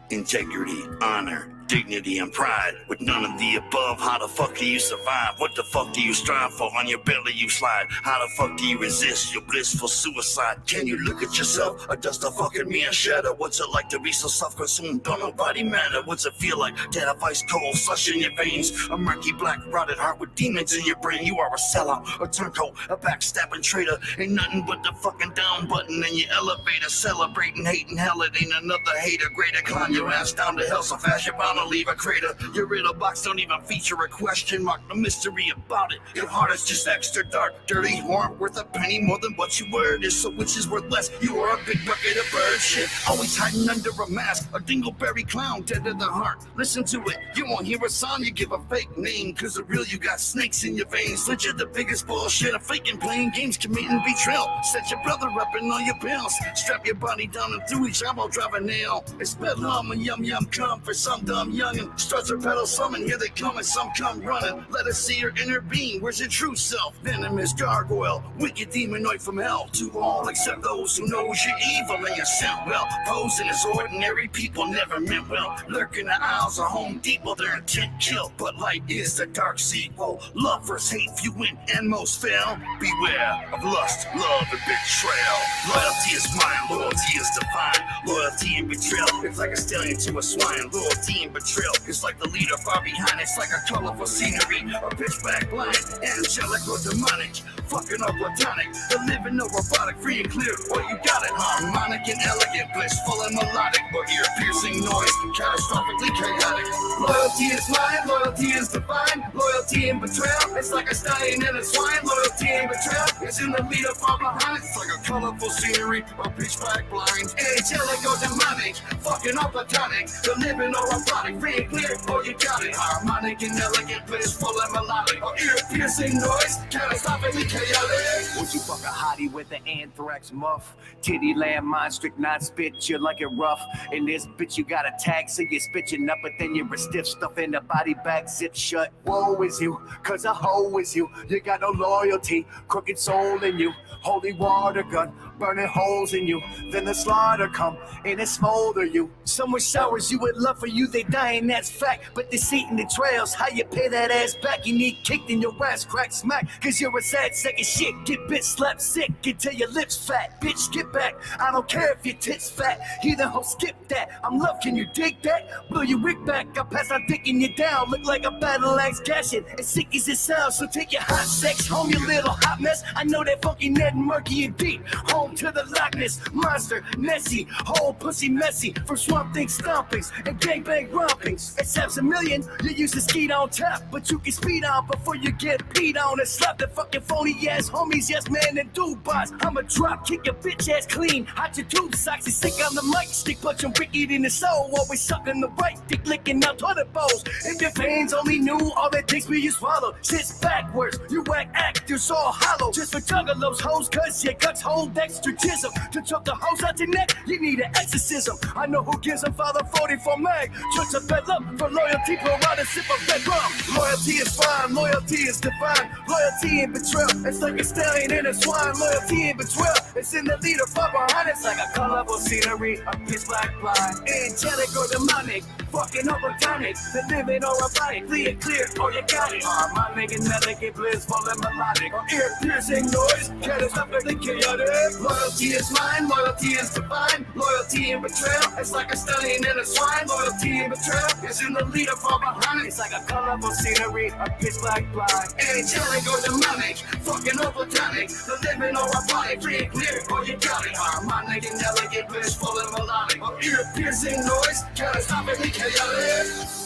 integrity, honor, dignity, and pride. With none of the above, how the fuck do you survive? What the fuck do you strive for? On your belly you slide. How the fuck do you resist your blissful suicide? Can you look at yourself, or does the fucking mirror shadow? What's it like to be so self-consumed? Don't nobody matter. What's it feel like to have ice cold slush in your veins? A murky black rotted heart with demons in your brain. You are a sellout, a turncoat, a backstabbing traitor. Ain't nothing but the fucking down button in your elevator. Celebrating, hating hell, it ain't another hater. Greater climb your ass down to hell so fast you're bound to leave a crater. Your riddle box don't even feature a question mark. No mystery about it. Your heart is just extra dark, dirty. You aren't worth a penny more than what you word is. So which is worth less? You are a big bucket of bird shit, always hiding under a mask. A dingleberry clown, dead to the heart. Listen to it, you won't hear a song. You give a fake name, cause the real you got snakes in your veins. Legit the biggest bullshit of faking, playing games, committing betrayal. Set your brother up in all your bills. Strap your body down and through each elbow drive a nail. It's bedlam and yum yum come for some dumb youngin'. Starts to pedal some and here they come and some come running. Let us see your inner being, where's your true self? Venomous gargoyle, wicked demonoid from hell. To all except those who knows you're evil and you're sent well. Posing as ordinary people never meant well. Lurking the aisles of Home Depot, their intent kill. But light is the dark sequel. Love versus hate, few win and most fail. Beware of lust, love, and betrayal. Loyalty is mine, loyalty is divine. Loyalty and betrayal, it's like a stallion to a swine. Loyalty and betrayal, it's like the leader far behind. It's like a colorful scenery, a pitch black blind, angelic or demonic, fucking or platonic. The living no robotic, free and clear, or you got it. Harmonic and elegant, blissful and melodic, or ear-piercing noise, catastrophically chaotic. Loyalty is mine, loyalty is divine. Loyalty and betrayal, it's like a stallion and a swine. Loyalty and betrayal, it's in the leader far behind. It's like a colorful scenery, a pitch black blind, angelic or demonic, fucking or platonic. The living or robotic, free and clear, or you got it. Harmonic and elegant, blissful and melodic, or ear-piercing noise, catastrophically chaotic. Would you fuck a hottie with an anthrax muff? Titty landmine, strict non-spit, you like it rough. In this bitch you got a tag, so you're spitching up, but then you're a stiff stuff in the body bag, zip shut. Woe is you, cause a hoe is you. You got no loyalty, crooked soul in you. Holy water gun, burning holes in you. Then the slaughter come, and it smolder you. Someone showers you with love for you, they dying, that's fact. But deceit in the trails, how you pay that ass back? You need kicked in your ass, crack smack. Cause you're a sad second shit, get bit, slap sick, until your lips fat. Bitch, get back, I don't care if your tits fat. Either hoe skip that, I'm love, can you dig that? Blow your wig back, I pass out dicking you down. Look like a battle axe gashing, as sick as it sounds. So take your hot sex home, you little hot mess. I know that funky net murky and deep. Home to the Loch Ness monster, Nessie, whole pussy messy. From swamp thing stompings and gangbang rompings. It saps a million, you used to skeet on top, but you can speed on before you get peed on and slap the fucking phony ass homies, yes man, and do boss. I'ma drop kick your bitch ass clean, hot your tube socks and sick on the mic, stick punch and wicked in the soul, always sucking the right dick, licking out toilet bowls. If your veins only knew all that takes me you swallow, shit's backwards, you whack actors all hollow, just for juggalos hoes, cause your guts hold exorcism. To choke the hose out your neck, you need an exorcism. I know who gives them Father 44 mag. Church of bed up for loyalty, pour out a sip of red rum. Loyalty is fine, loyalty is divine. Loyalty and betrayal, it's like a stallion and a swine. Loyalty and betrayal, it's in the leader far behind. It's like a colorful scenery, a pitch black blind. Angelic or demonic, fucking or platonic. The living or robotic, clear, or you got it. Harmonic and elegant, blissful and melodic. Or ear-piercing noise, catastrophically chaotic. Loyalty is mine, loyalty is divine. Loyalty and betrayal, it's like a stallion and a swine. Loyalty and betrayal, it's in the leader far behind. It's like a colorful scenery, a pitch black blind. Angelic or demonic, fucking or platonic. The living or robotic, free and clear, or you got it. Harmonic and elegant, blissful and melodic. Or ear-piercing noise, catastrophically chaotic.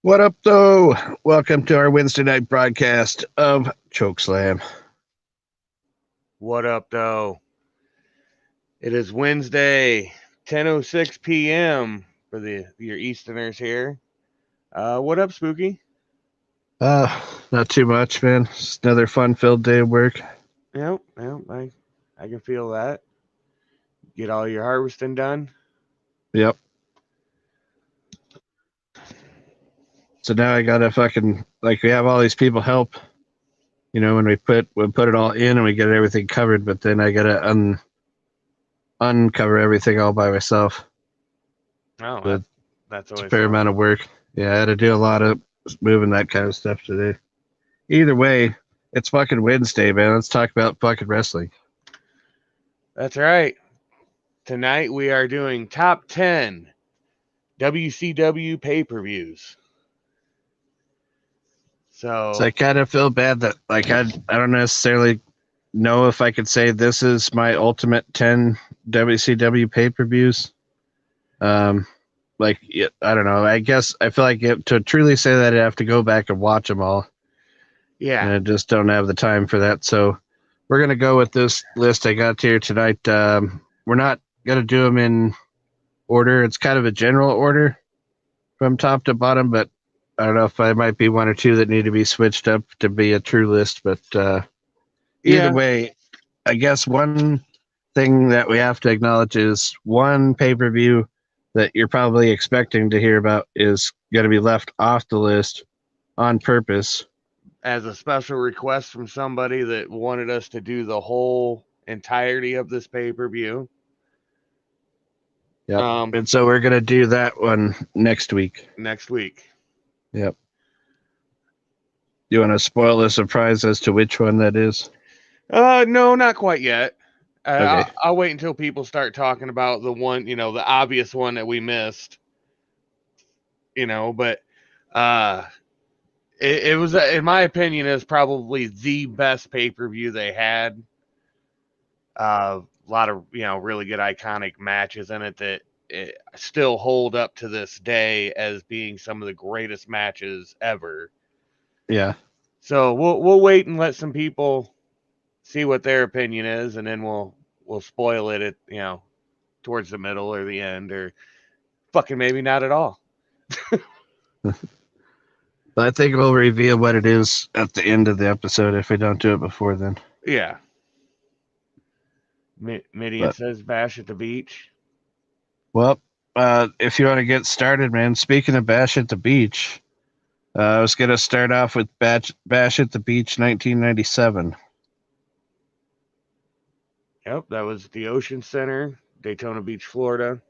What up, though? Welcome to our Wednesday night broadcast of Chokeslam. What up, though? It is Wednesday, 10:06 p.m. for your Easterners here. What up, Spooky? Not too much, man. Just another fun-filled day of work. Yep. I I can feel that. Get all your harvesting done. Yep. So now I gotta fucking like we have all these people help. When we put it all in and we get everything covered, but then I gotta uncover everything all by myself. Oh, But that's it's a always fair fun. amount of work. Yeah, I had to do a lot of moving that kind of stuff today. Either way, it's fucking Wednesday, man. Let's talk about fucking wrestling. That's right. Tonight we are doing top 10 WCW pay-per-views. So I So, kind of feel bad that like I don't necessarily know if I could say this is my ultimate 10 WCW pay-per-views. Like I don't know. I guess I feel like to truly say that I have to go back and watch them all, and yeah, I just don't have the time for that. So we're gonna go with this list I got here tonight. We're not gonna do them in order. It's kind of a general order from top to bottom, but I don't know if I might be one or two that need to be switched up to be a true list. But either yeah, way, I guess one thing that we have to acknowledge is one pay-per-view that you're probably expecting to hear about is going to be left off the list on purpose. as a special request from somebody that wanted us to do the whole entirety of this pay-per-view. Yep. And so we're going to do that one next week. Next week. Yep. You want to spoil the surprise as to which one that is? No, not quite yet. Okay. I'll wait until people start talking about the one, the obvious one that we missed. But it was, in my opinion, is probably the best pay-per-view they had. A lot of, really good iconic matches in it that still hold up to this day as being some of the greatest matches ever. Yeah. So we'll wait and let some people see what their opinion is, and then we'll spoil it at towards the middle or the end, or fucking maybe not at all. But I think we'll reveal what it is at the end of the episode if we don't do it before then. Yeah. Midian says Bash at the Beach. Well, if you want to get started, man, speaking of Bash at the Beach, I was going to start off with Bash at the Beach 1997. Yep, that was the Ocean Center, Daytona Beach, Florida.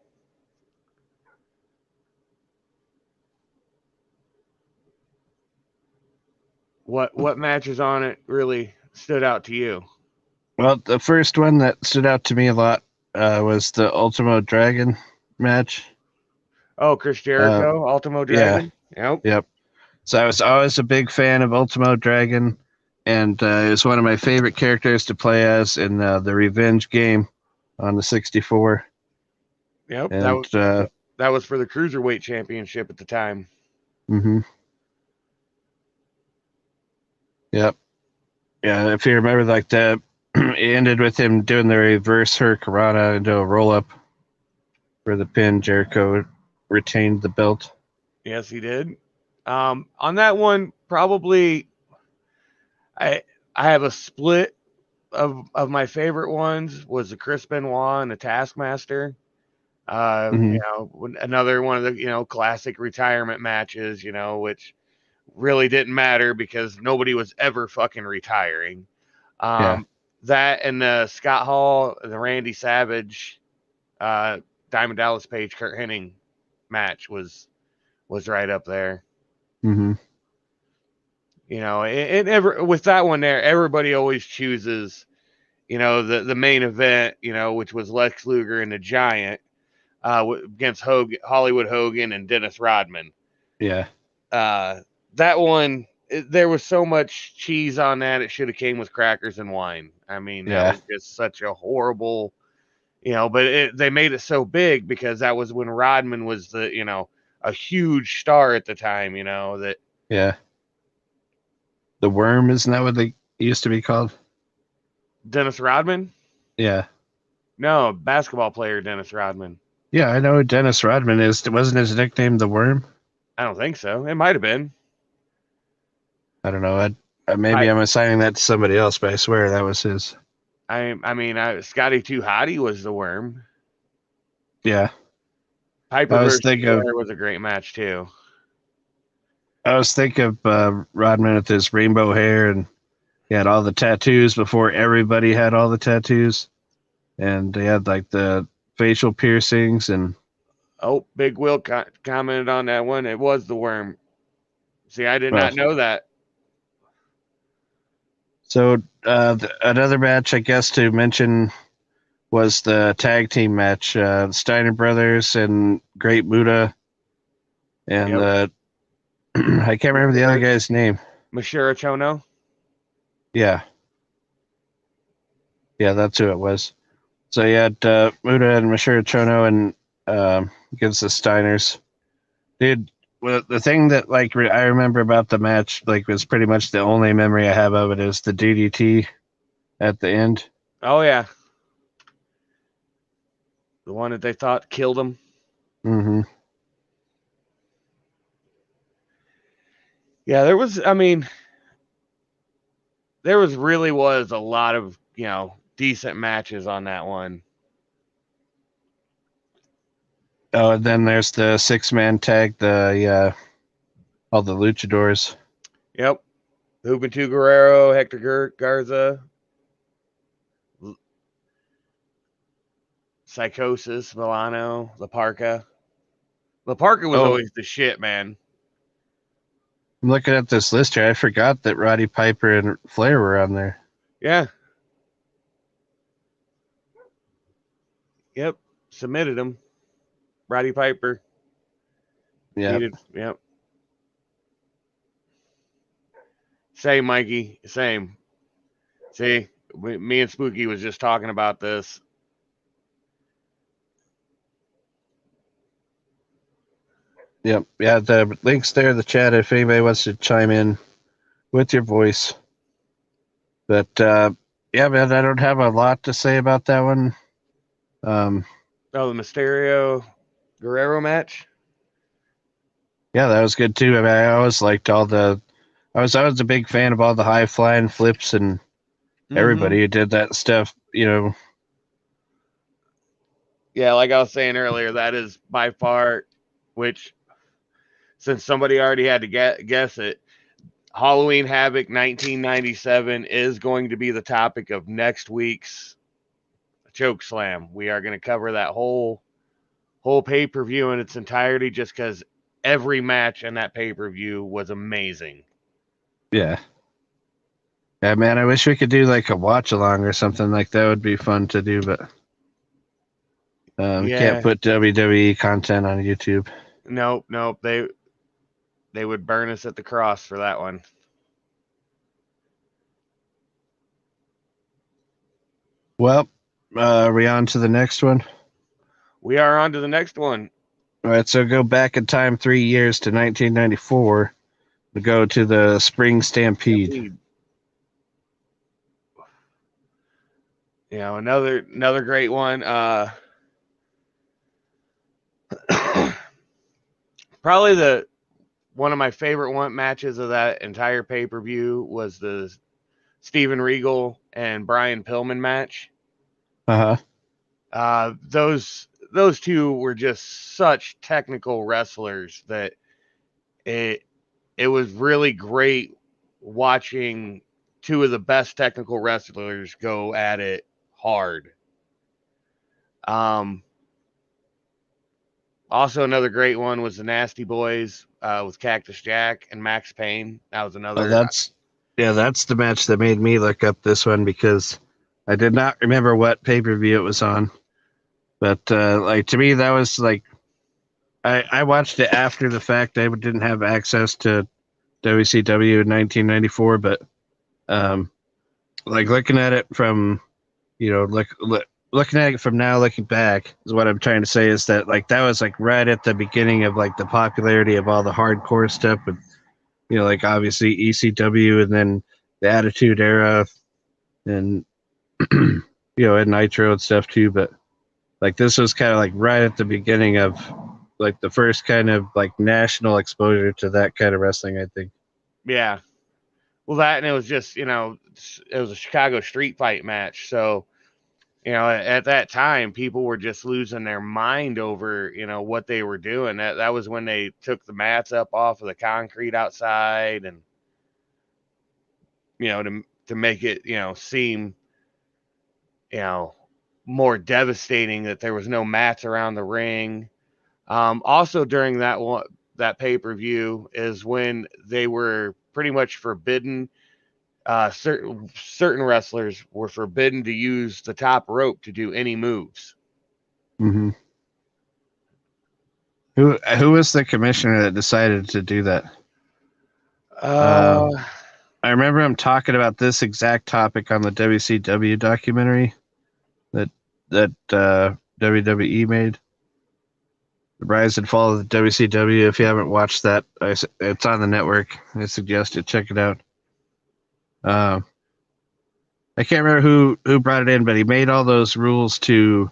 What matches on it really stood out to you? Well, the first one that stood out to me a lot was the Ultimo Dragon match. Oh, Chris Jericho, Ultimo Dragon? Yeah. Yep. So I was always a big fan of Ultimo Dragon, and it was one of my favorite characters to play as in the Revenge game on the 64. Yep, And, that was for the Cruiserweight Championship at the time. Mm-hmm. Yep. Yeah, if you remember, like it ended with him doing the reverse Hurricanrana into a roll-up for the pin. Jericho retained the belt. Yes, he did. On that one, probably I have a split of my favorite ones was the Chris Benoit and the Taskmaster. Another one of the classic retirement matches, which really didn't matter because nobody was ever fucking retiring. That and the Scott Hall, the Randy Savage, Diamond Dallas Page, Kurt Hennig match was right up there. Mm-hmm. With that one there, everybody always chooses, the main event, which was Lex Luger and the Giant against Hollywood Hogan and Dennis Rodman. Yeah. That one, there was so much cheese on that, it should have came with crackers and wine. I mean, that was just such a horrible, but they made it so big because that was when Rodman was a huge star at the time, that. Yeah. The Worm, isn't that what they used to be called? Dennis Rodman? Yeah. No, basketball player Dennis Rodman. Yeah, I know who Dennis Rodman is. Wasn't his nickname the Worm? I don't think so. It might have been. I don't know. Maybe I'm assigning that to somebody else, but I swear that was his. Scotty Too Hottie was the Worm. Yeah. Piper I was versus thinking Flair was a great match too. of Rodman with his rainbow hair, and he had all the tattoos before everybody had all the tattoos, and they had like the facial piercings and. Oh, Big Will commented on that one. It was the Worm. See, I did Well, not know that. so another match, I guess, to mention was the tag team match. Steiner Brothers and Great Muta, and Yep. I can't remember the other guy's name. Mashira Chono. Yeah, that's who it was. So you had Muta and Mashiro Chono and against the Steiners. Dude, well, the thing that like I remember about the match, like, was pretty much the only memory I have of it is the DDT at the end. Oh yeah, the one that they thought killed him. Mm-hmm. Yeah, there was. I mean, there was a lot of decent matches on that one. Oh, and then there's the 6-man tag, all the luchadors. Yep, Juventud Guerrero, Hector Garza, Psychosis, Milano, La Parca. La Parca was always the shit, man. I'm looking at this list here. I forgot that Roddy Piper and Flair were on there. Yeah. Yep. Submitted him. Roddy Piper. Yeah. Yep. Same, Mikey. Same. See, me and Spooky was just talking about this. Yep. Yeah, the link's there in the chat if anybody wants to chime in with your voice. But yeah, man, I don't have a lot to say about that one. The Mysterio Guerrero match. Yeah, that was good too. I mean, I always liked all the. I was a big fan of all the high flying flips and everybody who did that stuff. Yeah, like I was saying earlier, that is by far, which, since somebody already had to guess it, Halloween Havoc 1997 is going to be the topic of next week's Choke Slam. We are going to cover that whole pay-per-view in its entirety, just because every match in that pay-per-view was amazing. Yeah. Yeah, man, I wish we could do like a watch along or something like that. Would be fun to do, but can't put WWE content on YouTube. Nope. They would burn us at the cross for that one. Well, are we on to the next one? We are on to the next one. All right, so go back in time 3 years to 1994 to go to the Spring Stampede. Another great one. Probably one of my favorite matches of that entire pay-per-view was the Steven Regal and Brian Pillman match. Those two were just such technical wrestlers that it was really great watching two of the best technical wrestlers go at it hard. Also, another great one was the Nasty Boys with Cactus Jack and Max Payne. That was another. That's the match that made me look up this one because I did not remember what pay-per-view it was on. But like, to me, that was like, I watched it after the fact. I didn't have access to WCW in 1994, but like, looking at it from, looking at it from now, looking back, is what I'm trying to say, is that like that was like right at the beginning of like the popularity of all the hardcore stuff with, like obviously ECW and then the Attitude Era and and Nitro and stuff too. But like this was kind of like right at the beginning of like the first kind of like national exposure to that kind of wrestling, I think. Yeah. Well, that, and it was just, it was a Chicago street fight match. So, at that time, people were just losing their mind over, what they were doing. That was when they took the mats up off of the concrete outside, and, to make it, seem, more devastating that there was no mats around the ring. Also during that pay-per-view is when they were pretty much forbidden. Certain wrestlers were forbidden to use the top rope to do any moves. Mm-hmm. Who was the commissioner that decided to do that? I remember him talking about this exact topic on the WCW documentary that WWE made. The Rise and Fall of the WCW. If you haven't watched that, it's on the network. I suggest you check it out. I can't remember who brought it in, but he made all those rules to,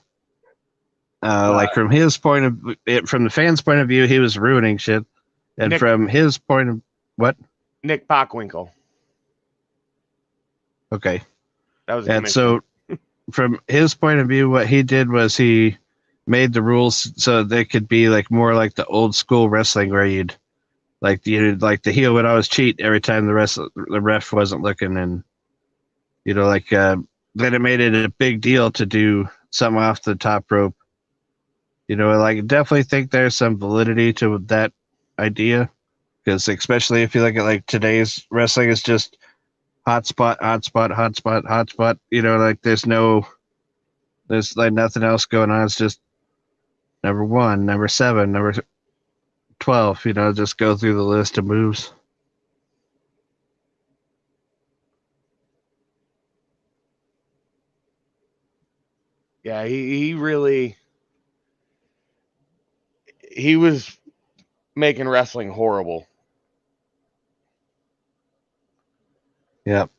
like from his point of, from the fans' point of view, he was ruining shit, and from his point of what? Nick Bockwinkel. Okay, that was. And so, from his point of view, what he did was he made the rules so they could be like more like the old school wrestling, where you'd like the heel would always cheat every time the ref wasn't looking, and then it made it a big deal to do something off the top rope. Definitely think there's some validity to that idea, because especially if you look at like today's wrestling, is just hot spot, hot spot, hot spot, hot spot. There's like nothing else going on. It's just number 1, number 7, number 12. Just go through the list of moves. Yeah, he really, he was making wrestling horrible. Yep.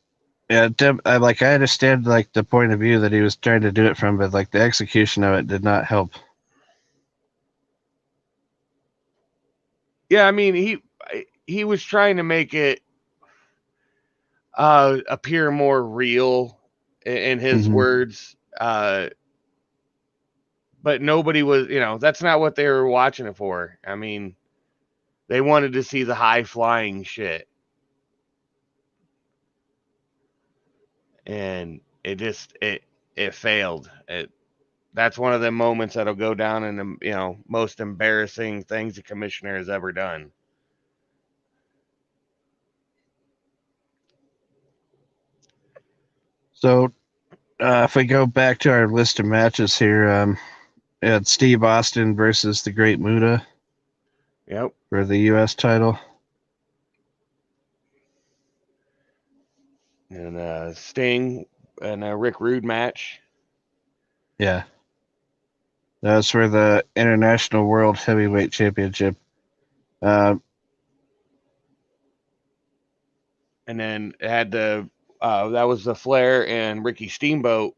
Yeah, I understand like the point of view that he was trying to do it from, but like the execution of it did not help. Yeah, I mean he was trying to make it appear more real in his words, but nobody was, that's not what they were watching it for. I mean, they wanted to see the high flying shit, and it failed. That's one of the moments that'll go down in the most embarrassing things the commissioner has ever done. So, if we go back to our list of matches here, it's Steve Austin versus the Great Muta. Yep. For the U.S. title. And Sting and a Rick Rude match. Yeah. That was for the International World Heavyweight Championship. And then it had that was the Flair and Ricky Steamboat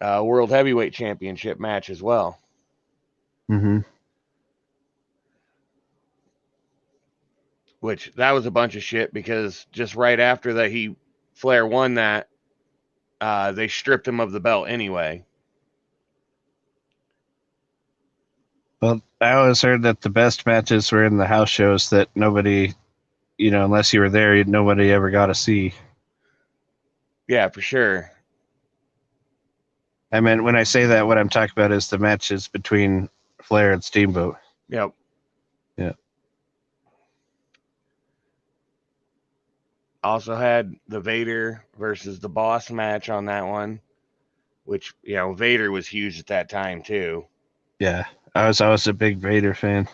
World Heavyweight Championship match as well. Mm-hmm. Which that was a bunch of shit, because just right after that Flair won that, they stripped him of the belt anyway. Well, I always heard that the best matches were in the house shows that nobody, unless you were there, nobody ever got to see. Yeah, for sure. I mean, when I say that, what I'm talking about is the matches between Flair and Steamboat. Yep. Yeah. Also had the Vader versus the Boss match on that one, which, Vader was huge at that time too. Yeah, I was always a big Vader fan.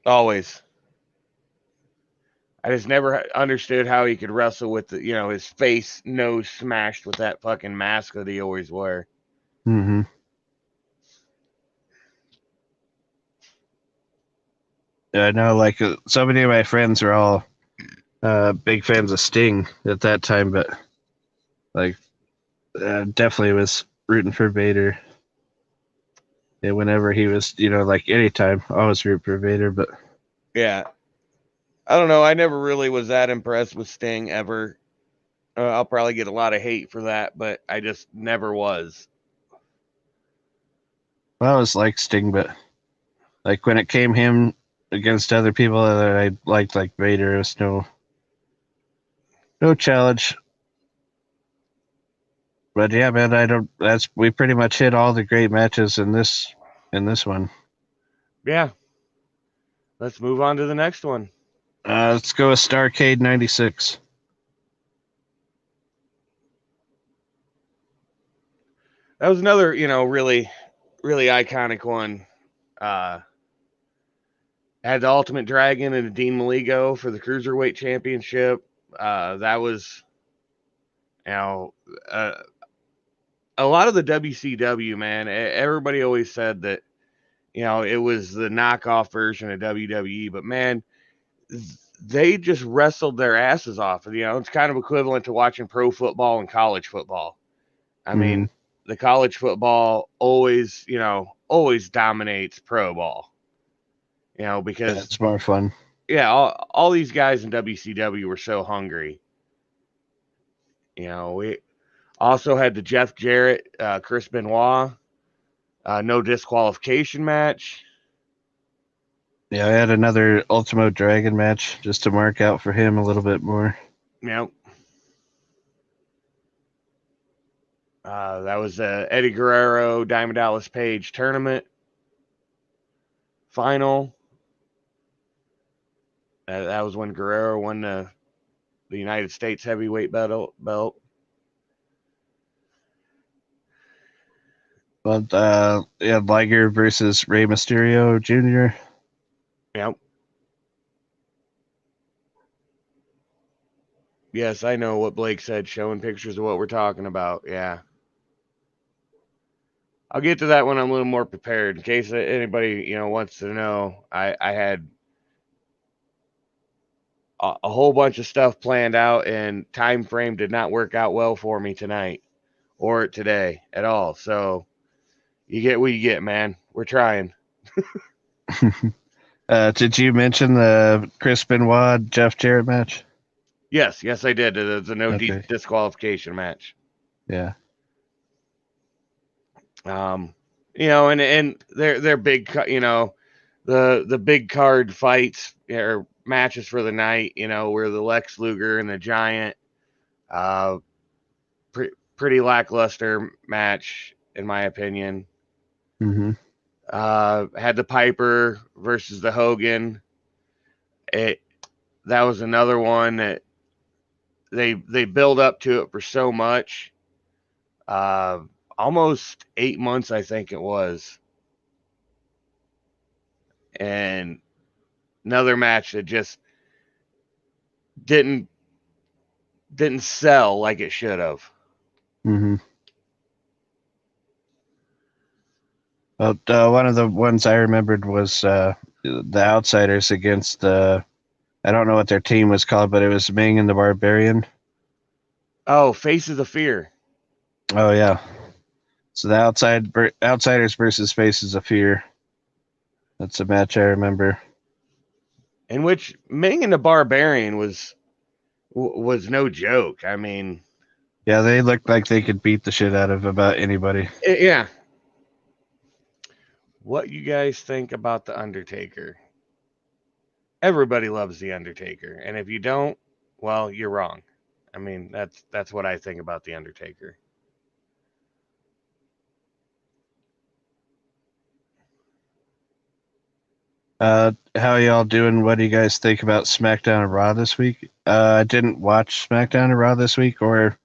Always. I just never understood how he could wrestle with his face, nose smashed with that fucking mask that he always wore. Mm-hmm. I know, like, so many of my friends are all big fans of Sting at that time, but like, definitely was rooting for Vader. Yeah, whenever he was, like anytime, I always root for Vader. But yeah, I don't know. I never really was that impressed with Sting ever. I'll probably get a lot of hate for that, but I just never was. Well, I was like Sting, but like when it came him against other people that I liked, like Vader, it was no challenge. But yeah, man, I don't. We pretty much hit all the great matches in this one. Yeah. Let's move on to the next one. Let's go with Starcade '96. That was another, really, really iconic one. Had the Ultimate Dragon and Dean Maligo for the Cruiserweight Championship. That was, you know, uh, a lot of the WCW, man. Everybody always said that, it was the knockoff version of WWE, but man, they just wrestled their asses off. It's kind of equivalent to watching pro football and college football. I Mm-hmm. mean, the college football always dominates pro ball. Because It's more fun. yeah, all these guys in WCW were so hungry. We also had the Jeff Jarrett, Chris Benoit, no disqualification match. Yeah, I had another Ultimo Dragon match just to mark out for him a little bit more. That was Eddie Guerrero, Diamond Dallas Page tournament final. That was when Guerrero won the United States heavyweight belt. But yeah, Liger versus Rey Mysterio Jr. Yep. Yes, I know what Blake said, showing pictures of what we're talking about. Yeah. I'll get to that when I'm a little more prepared. In case anybody, wants to know, I had a whole bunch of stuff planned out, and time frame did not work out well for me tonight or today at all. So you get what you get, man. We're trying. Did you mention the Chris Benoit Jeff Jarrett match? Yes, I did. It's a no Okay. disqualification match. Yeah. And they're big, the big card fights or matches for the night, where the Lex Luger and the Giant, pretty lackluster match in my opinion. Mm-hmm. Had the Piper versus the Hogan. That was another one that they build up to it for so much. Almost 8 months, I think it was. And another match that just didn't sell like it should have. Mm-hmm. Well, one of the ones I remembered was the Outsiders against I don't know what their team was called, but it was Ming and the Barbarian. Oh, Faces of Fear. Oh yeah. So the Outsiders versus Faces of Fear. That's a match I remember. In which Ming and the Barbarian was no joke. I mean, Yeah, they looked like they could beat the shit out of about anybody. yeah. What you guys think about the Undertaker? Everybody loves the Undertaker, and if you don't, well, you're wrong. I mean, that's what I think about the Undertaker. How y'all doing? What do you guys think about SmackDown and Raw this week? I didn't watch SmackDown and Raw this week, or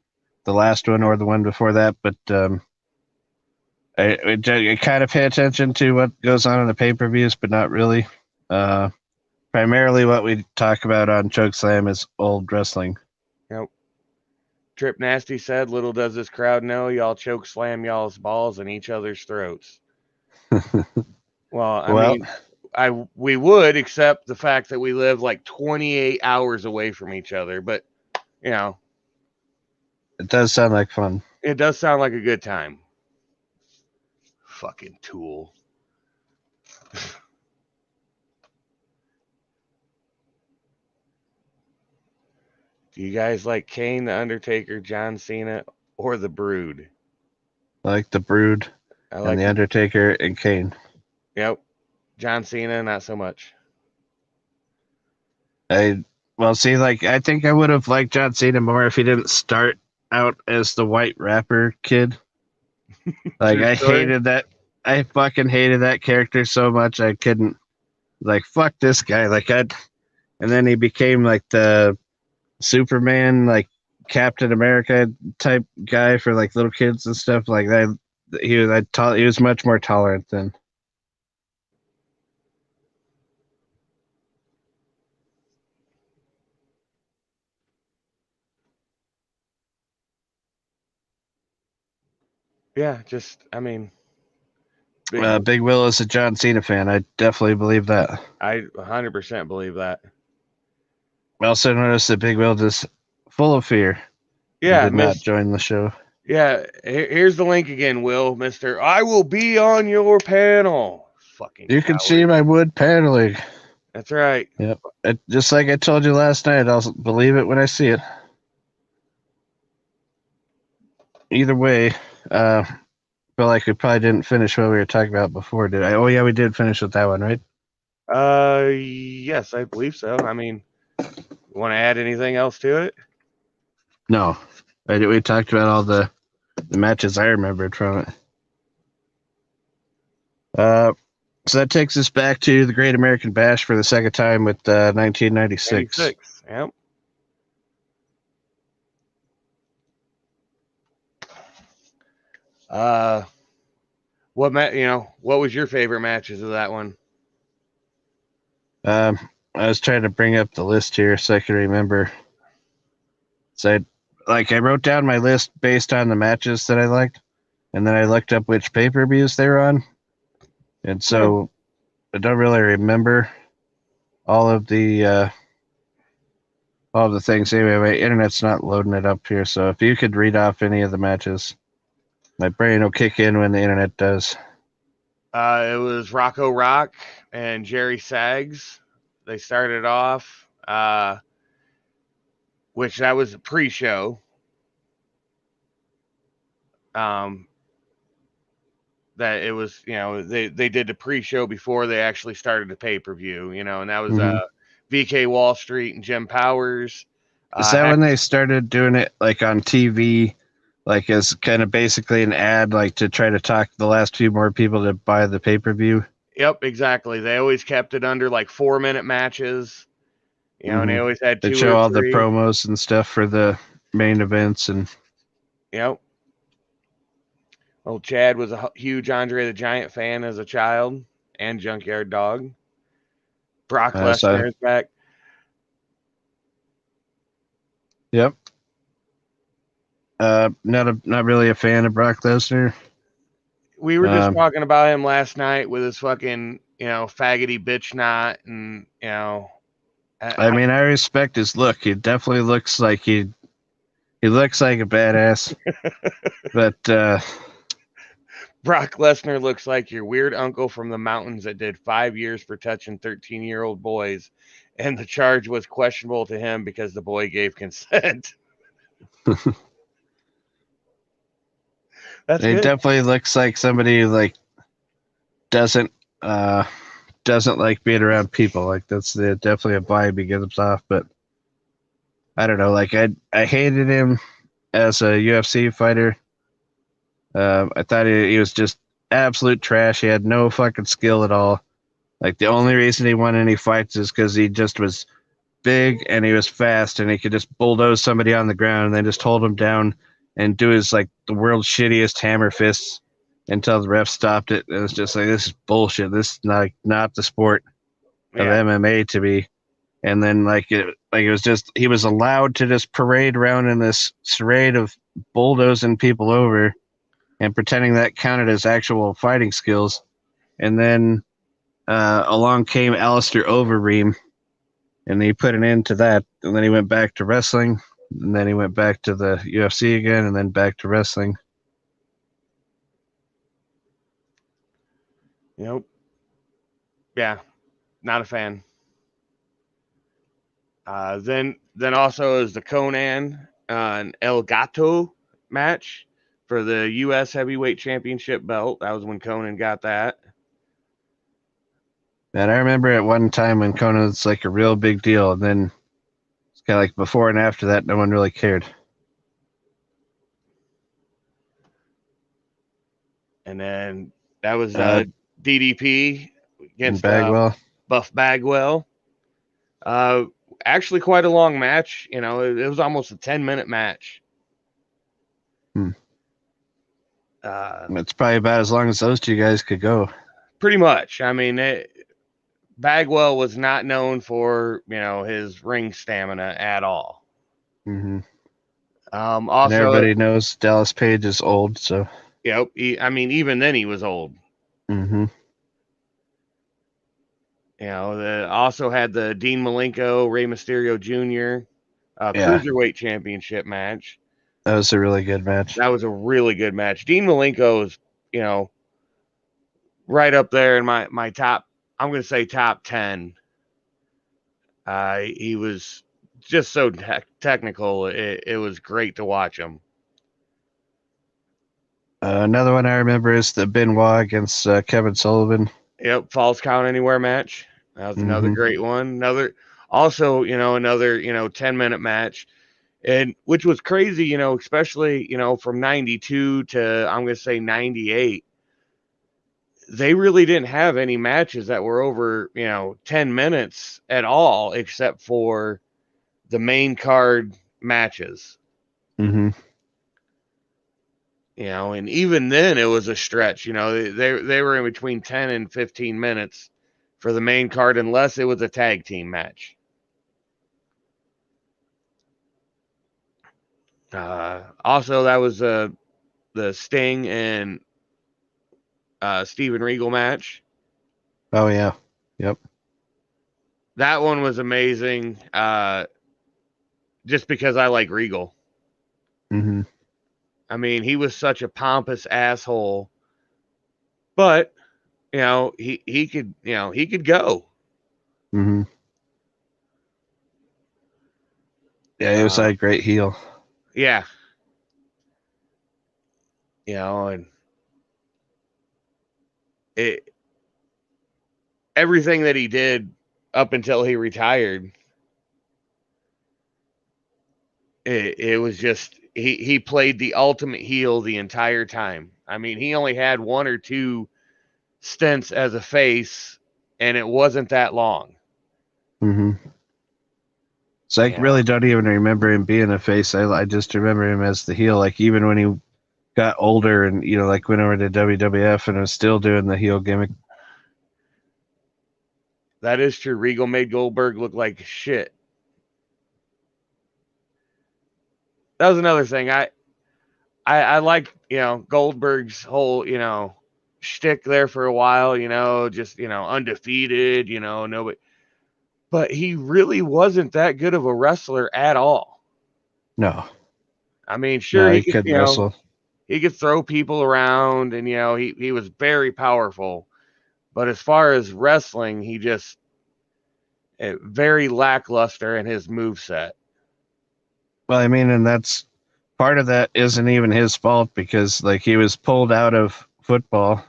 the last one, or the one before that, but I kind of pay attention to what goes on in the pay-per-views, but not really. Primarily, what we talk about on Chokeslam is old wrestling. Yep. Trip Nasty said, "Little does this crowd know, y'all choke slam y'all's balls in each other's throats." Well, I mean, we would, accept the fact that we live like 28 hours away from each other, but it does sound like fun. It does sound like a good time. Fucking tool. Do you guys like Kane, The Undertaker, John Cena, or The Brood? I like the Brood I and like the Undertaker and Kane. Yep. John Cena, not so much. Well, see, like I think I would have liked John Cena more if he didn't start out as the white rapper kid. Like True I story. hated that. I fucking hated that character so much. I couldn't like fuck this guy. And then he became like the Superman, like Captain America type guy for like little kids and stuff like that. He was much more tolerant then. Yeah, just I mean, big. Big Will is a John Cena fan. I definitely believe that. I 100% believe that. I also noticed that Big Will is full of fear and Yeah, did not Miss. join the show. Yeah, here's the link again, Will, Mister. I will be on your panel. Fucking You can see coward. my wood paneling. That's right. Yep. Just like I told you last night, I'll believe it when I see it. Either way, feel like we probably didn't finish what we were talking about before, did I? Oh yeah, we did finish with that one, right? Yes, I believe so. I mean, want to add anything else to it? No, we talked about all the matches I remembered from it. So that takes us back to the Great American Bash for the second time with 1996. 96. Yep. What was your favorite matches of that one? I was trying to bring up the list here so I could remember. So I wrote down my list based on the matches that I liked, and then I looked up which pay-per-views they were on, and so I don't really remember all of the things. Anyway, my internet's not loading it up here, so if you could read off any of the matches, my brain will kick in when the internet does. It was Rocco Rock and Jerry Sags. They started off, which that was a pre-show. That it was, they did the pre-show before they actually started the pay-per-view, and that was Mm-hmm. VK Wall Street and Jim Powers. Is that when they started doing it like on TV, like as kind of basically an ad, like to try to talk the last few more people to buy the pay-per-view? Yep, exactly. They always kept it under like 4-minute matches, and they always had They 2 show or all the 3. promos and stuff for the main events, and Yep. Well, Chad was a huge Andre the Giant fan as a child, and Junkyard Dog. Brock so Lesnar is back. yep. Not really a fan of Brock Lesnar. We were just talking about him last night with his fucking, faggoty bitch knot, and I mean, I respect his look. He definitely looks like he looks like a badass. But Brock Lesnar looks like your weird uncle from the mountains that did 5 years for touching 13-year-old boys, and the charge was questionable to him because the boy gave consent. That's he good. definitely looks like somebody who like doesn't like being around people. Like that's definitely a vibe he gives off. But I don't know. Like I hated him as a UFC fighter. I thought he was just absolute trash. He had no fucking skill at all. Like the only reason he won any fights is because he just was big and he was fast and he could just bulldoze somebody on the ground and then just hold him down and do his like the world's shittiest hammer fists until the ref stopped it. It was just like, this is bullshit. This is not the sport of MMA to be. And then it was just he was allowed to just parade around in this charade of bulldozing people over and pretending that counted as actual fighting skills. And then along came Alistair Overeem, and he put an end to that. And then he went back to wrestling, and then he went back to the UFC again, and then back to wrestling. Nope. Yeah, not a fan. Then Then also is the Conan and El Gato match for the U.S. Heavyweight Championship belt. That was when Conan got that. And I remember at one time when Conan was like a real big deal, and then it's kind of like before and after that, no one really cared. And then that was DDP And against Bagwell. Buff Bagwell. Actually, quite a long match. You know, it was almost a 10-minute match. It's probably about as long as those two guys could go. Pretty much. I mean, Bagwell was not known for, you know, his ring stamina at all. Mm-hmm. Also, and everybody knows Dallas Page is old, so. Yep. I mean, even then he was old. Mm-hmm. You know, also had the Dean Malenko, Rey Mysterio Jr. Cruiserweight Championship match. That was a really good match. That was a really good match. Dean Malenko is, you know, right up there in my top, I'm going to say top 10. He was just so technical. It was great to watch him. Another one I remember is the Benoit against Kevin Sullivan. Yep, Falls Count Anywhere match. That was another great one. Another 10-minute match. And which was crazy, you know, especially, you know, from 92 to I'm going to say 98. They really didn't have any matches that were over, you know, 10 minutes at all, except for the main card matches. Mm-hmm. You know, and even then it was a stretch. You know, they were in between 10 and 15 minutes for the main card, unless it was a tag team match. Also, that was the Sting and Steven Regal match. Oh, yeah. Yep. That one was amazing, just because I like Regal. Mm-hmm. I mean, he was such a pompous asshole, but, you know, he could go. Mm-hmm. Yeah, he was a great heel. Yeah. You know, and everything that he did up until he retired, it was just he played the ultimate heel the entire time. I mean, he only had one or two stints as a face, and it wasn't that long. Mm-hmm. So I really don't even remember him being a face. I just remember him as the heel. Like even when he got older and, you know, like went over to WWF and was still doing the heel gimmick. That is true. Regal made Goldberg look like shit. That was another thing. I like, you know, Goldberg's whole, you know, shtick there for a while, you know, just, you know, undefeated, you know, nobody. But he really wasn't that good of a wrestler at all. No. I mean, sure, he could wrestle. Know, he could throw people around, and, you know, he was very powerful. But as far as wrestling, he just very lackluster in his moveset. Well, I mean, and that's part of that isn't even his fault, because like he was pulled out of football.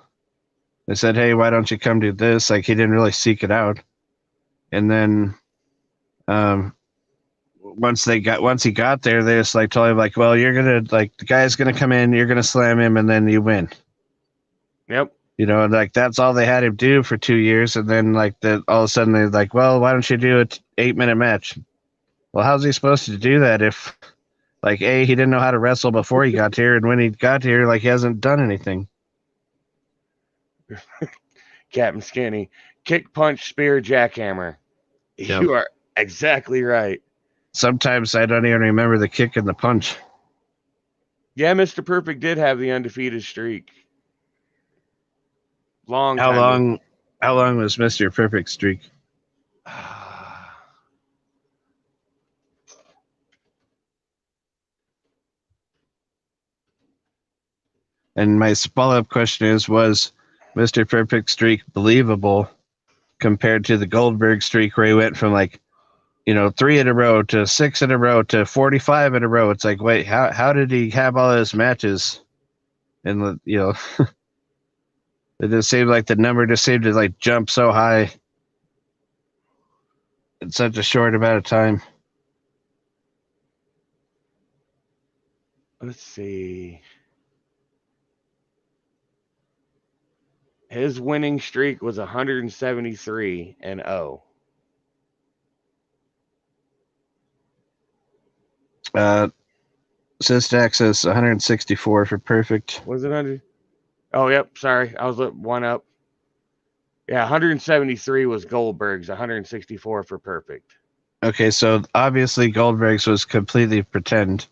They said, "Hey, why don't you come do this?" Like he didn't really seek it out. And then once he got there, they just like told him like, "Well, you're gonna like the guy's gonna come in, you're gonna slam him, and then you win." Yep. You know, like that's all they had him do for 2 years, and then like all of a sudden they're like, "Well, why don't you do an 8-minute match?" Well, how's he supposed to do that if, like, A, he didn't know how to wrestle before he got here, and when he got here, like, he hasn't done anything. Captain Skinny. Kick, punch, spear, jackhammer. Yep. You are exactly right. Sometimes I don't even remember the kick and the punch. Yeah, Mr. Perfect did have the undefeated streak. How long was Mr. Perfect's streak? And my follow-up question is, was Mr. Perfect's streak believable compared to the Goldberg streak where he went from like 3 in a row to 6 in a row to 45 in a row. It's like, wait, how did he have all those matches? And it just seemed like the number just seemed to like jump so high in such a short amount of time. Let's see. His winning streak was 173-0. Sistack says 164 for perfect. Was it 100? Oh, yep. Sorry. I was one up. Yeah, 173 was Goldberg's, 164 for perfect. Okay, so obviously Goldberg's was completely pretend.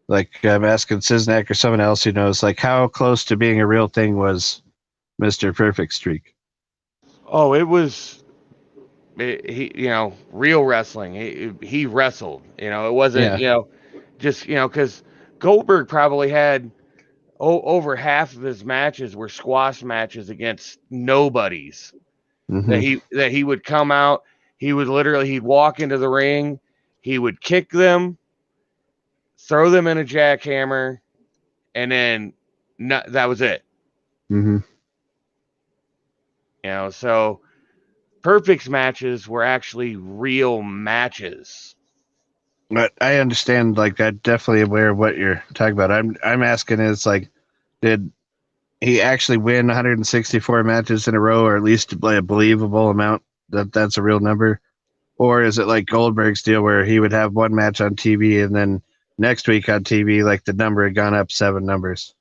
Like, I'm asking Cisnak or someone else who knows, like, how close to being a real thing was Mr. Perfect Streak? Oh, it was, real wrestling. He wrestled. It wasn't, just, because Goldberg probably had over half of his matches were squash matches against nobodies. Mm-hmm. That he would come out, he'd walk into the ring, he would kick them, throw them in a jackhammer, and then that was it. Mm-hmm. So Perfect's matches were actually real matches. But I understand, like, I'm definitely aware of what you're talking about. I'm asking is, like, did he actually win 164 matches in a row, or at least play a believable amount that's a real number? Or is it like Goldberg's deal where he would have one match on TV and then next week on TV, like, the number had gone up 7 numbers?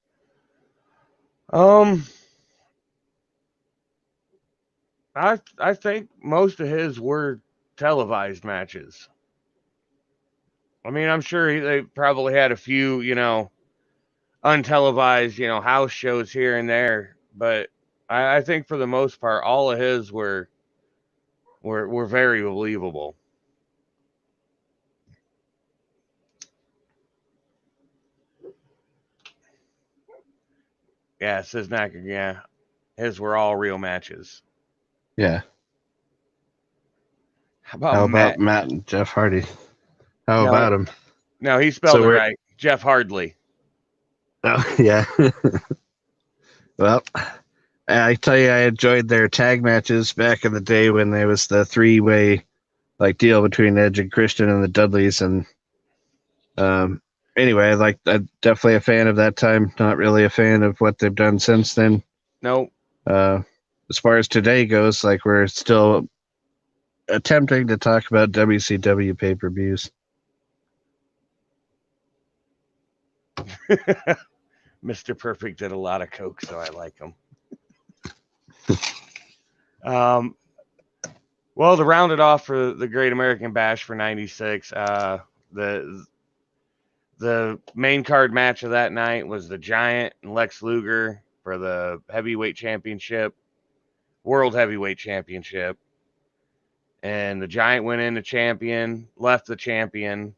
I think most of his were televised matches. I mean, I'm sure they probably had a few, untelevised, house shows here and there, but I think for the most part, all of his were very believable. Yeah, Cisnak, yeah, his were all real matches. Yeah. How about Matt and Jeff Hardy? How about him? No, he spelled it right. Jeff Hardley. Oh, yeah. Well, I tell you, I enjoyed their tag matches back in the day when there was the 3-way like deal between Edge and Christian and the Dudleys. And anyway, I'm definitely a fan of that time. Not really a fan of what they've done since then. Nope. As far as today goes, like, we're still attempting to talk about WCW pay-per-views. Mr. Perfect did a lot of coke, so I like him. Well, to round it off for the Great American Bash for 96, the main card match of that night was the Giant and Lex Luger for the heavyweight championship, World Heavyweight Championship. And the Giant went in the champion, left the champion.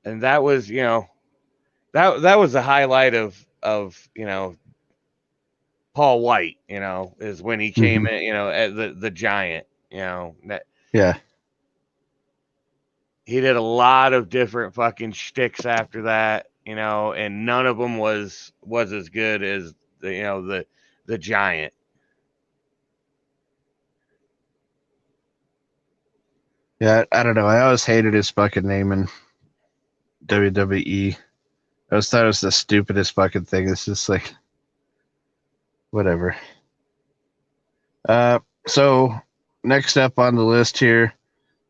And that was, that was the highlight of Paul White, is when he came in, as the Giant, Yeah. He did a lot of different fucking shticks after that, and none of them was as good as the Giant. Yeah, I don't know. I always hated his fucking name in WWE. I always thought it was the stupidest fucking thing. It's just like, whatever. So next up on the list here,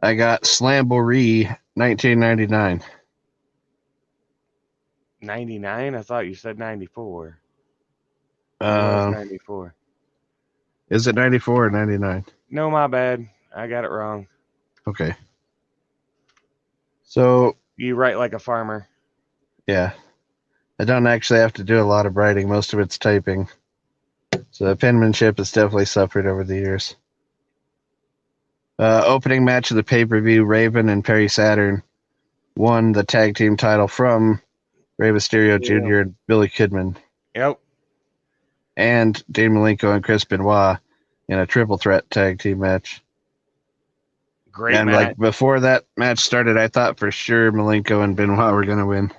I got Slamboree 1999. 99? I thought you said 94. 94. Is it 94 or 99? No, my bad. I got it wrong. Okay. So you write like a farmer. Yeah. I don't actually have to do a lot of writing. Most of it's typing. So the penmanship has definitely suffered over the years. Opening match of the pay-per-view, Raven and Perry Saturn won the tag team title from Rey Mysterio Jr. and Billy Kidman. Yep. And Dean Malenko and Chris Benoit in a triple threat tag team match. Great And match. like before that match started, I thought for sure Malenko and Benoit were gonna win.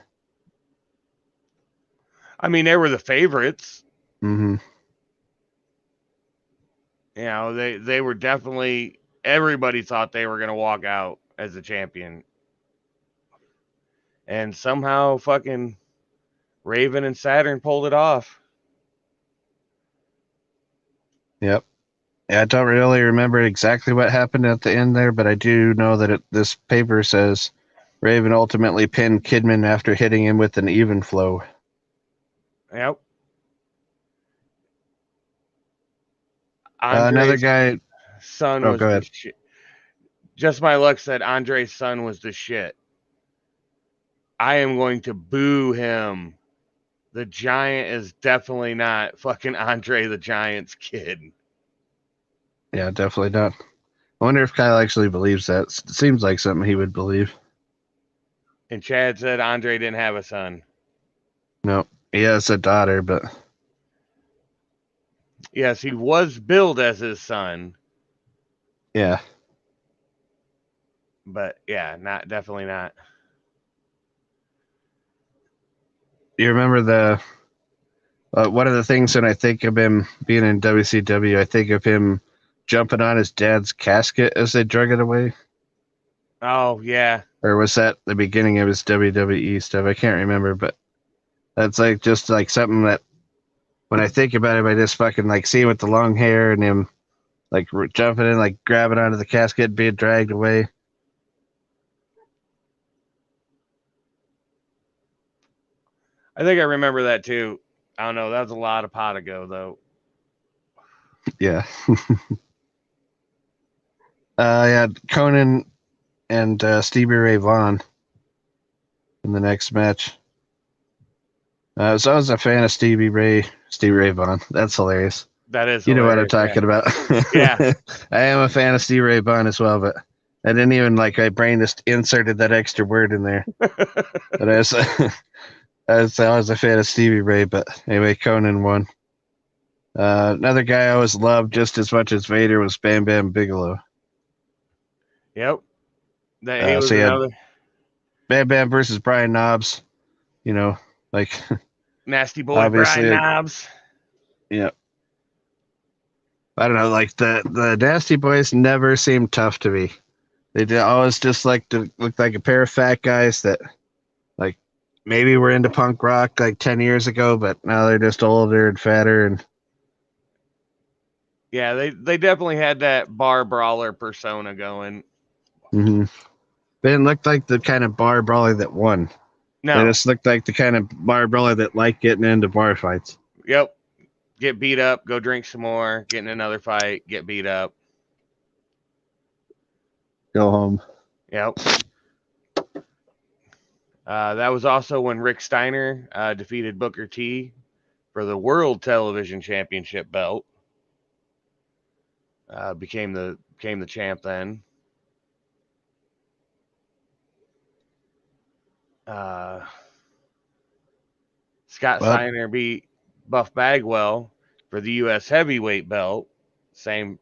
I mean, they were the favorites. Mm-hmm. You know, they were definitely, everybody thought they were going to walk out as the champion. And somehow fucking Raven and Saturn pulled it off. Yep. Yeah, I don't really remember exactly what happened at the end there, but I do know that this paper says Raven ultimately pinned Kidman after hitting him with an even flow. Yep. Another Andre's guy. son Oh, was go the ahead. shit. Just My Luck said Andre's son was the shit. I am going to boo him. The Giant is definitely not fucking Andre the Giant's kid. Yeah, definitely not. I wonder if Kyle actually believes that. It seems like something he would believe. And Chad said Andre didn't have a son. No, he has a daughter, but Yes, he was billed as his son, yeah. but yeah, definitely not. You remember the one of the things when I think of him being in WCW, I think of him jumping on his dad's casket as they drug it away. Oh yeah, Or was that the beginning of his WWE stuff? I can't remember, but that's like just like something that when I think about him, I just fucking like see him with the long hair and him like jumping in, like grabbing onto the casket, being dragged away. I think I remember that too. I don't know. That was a lot of pot ago, though. Yeah. Yeah, Conan and Stevie Ray Vaughan in the next match. So I was a fan of Stevie Ray Vaughan. That's hilarious. That is You know what I'm hilarious. talking about. Yeah. I am a fan of Stevie Ray Vaughan as well, but I didn't even like my brain just inserted that extra word in there. But I was a fan of Stevie Ray, but anyway, Conan won. Another guy I always loved just as much as Vader was Bam Bam Bigelow. Yep. That he was So you had another Bam Bam versus Brian Knobbs. You know, like nasty boy, obviously, Brian Knobs. yeah. I don't know, like the Nasty Boys never seemed tough to me. They always just like to look like a pair of fat guys that like maybe were into punk rock like 10 years ago, but now they're just older and fatter and Yeah, they definitely had that bar brawler persona going. mm-hmm. They didn't look like the kind of bar brawler that won. They No. just looked like the kind of bar brawler that liked getting into bar fights. Yep. Get beat up, go drink some more, get in another fight, get beat up. Go home. Yep. That was also when Rick Steiner defeated Booker T for the World Television Championship belt. Became the champ then. Scott Well, Steiner beat Buff Bagwell for the U.S. heavyweight belt. Same.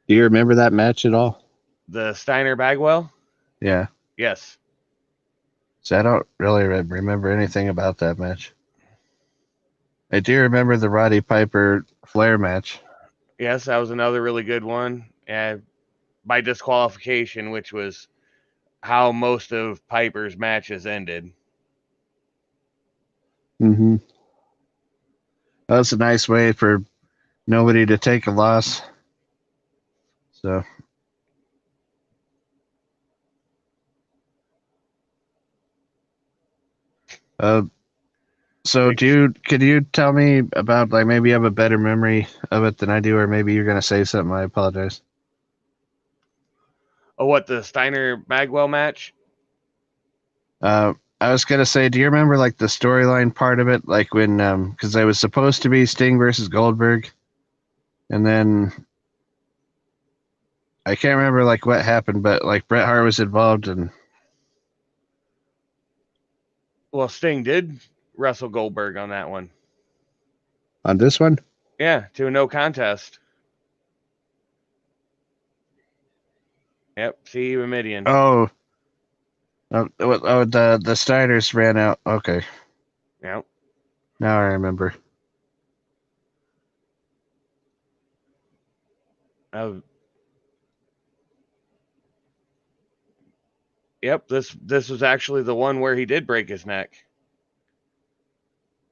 do you remember that match at all? The Steiner Bagwell? Yeah. Yes. So I don't really remember anything about that match. I do remember the Roddy Piper Flair match. Yes, that was another really good one. By disqualification, which was how most of Piper's matches ended. Mm-hmm. That was a nice way for nobody to take a loss. So, uh, so can you tell me about like maybe you have a better memory of it than I do, or maybe you're gonna say something? I apologize. Oh, what, the Steiner Bagwell match? I was gonna say, do you remember like the storyline part of it, like when because it was supposed to be Sting versus Goldberg, and then I can't remember like what happened, but like Bret Hart was involved and Well, Sting did wrestle Goldberg on that one. on this one. Yeah, to a no contest. Yep, CE Midian. Oh, the Steiners ran out. Okay, Yep. now I remember. Yep, this was actually the one where he did break his neck.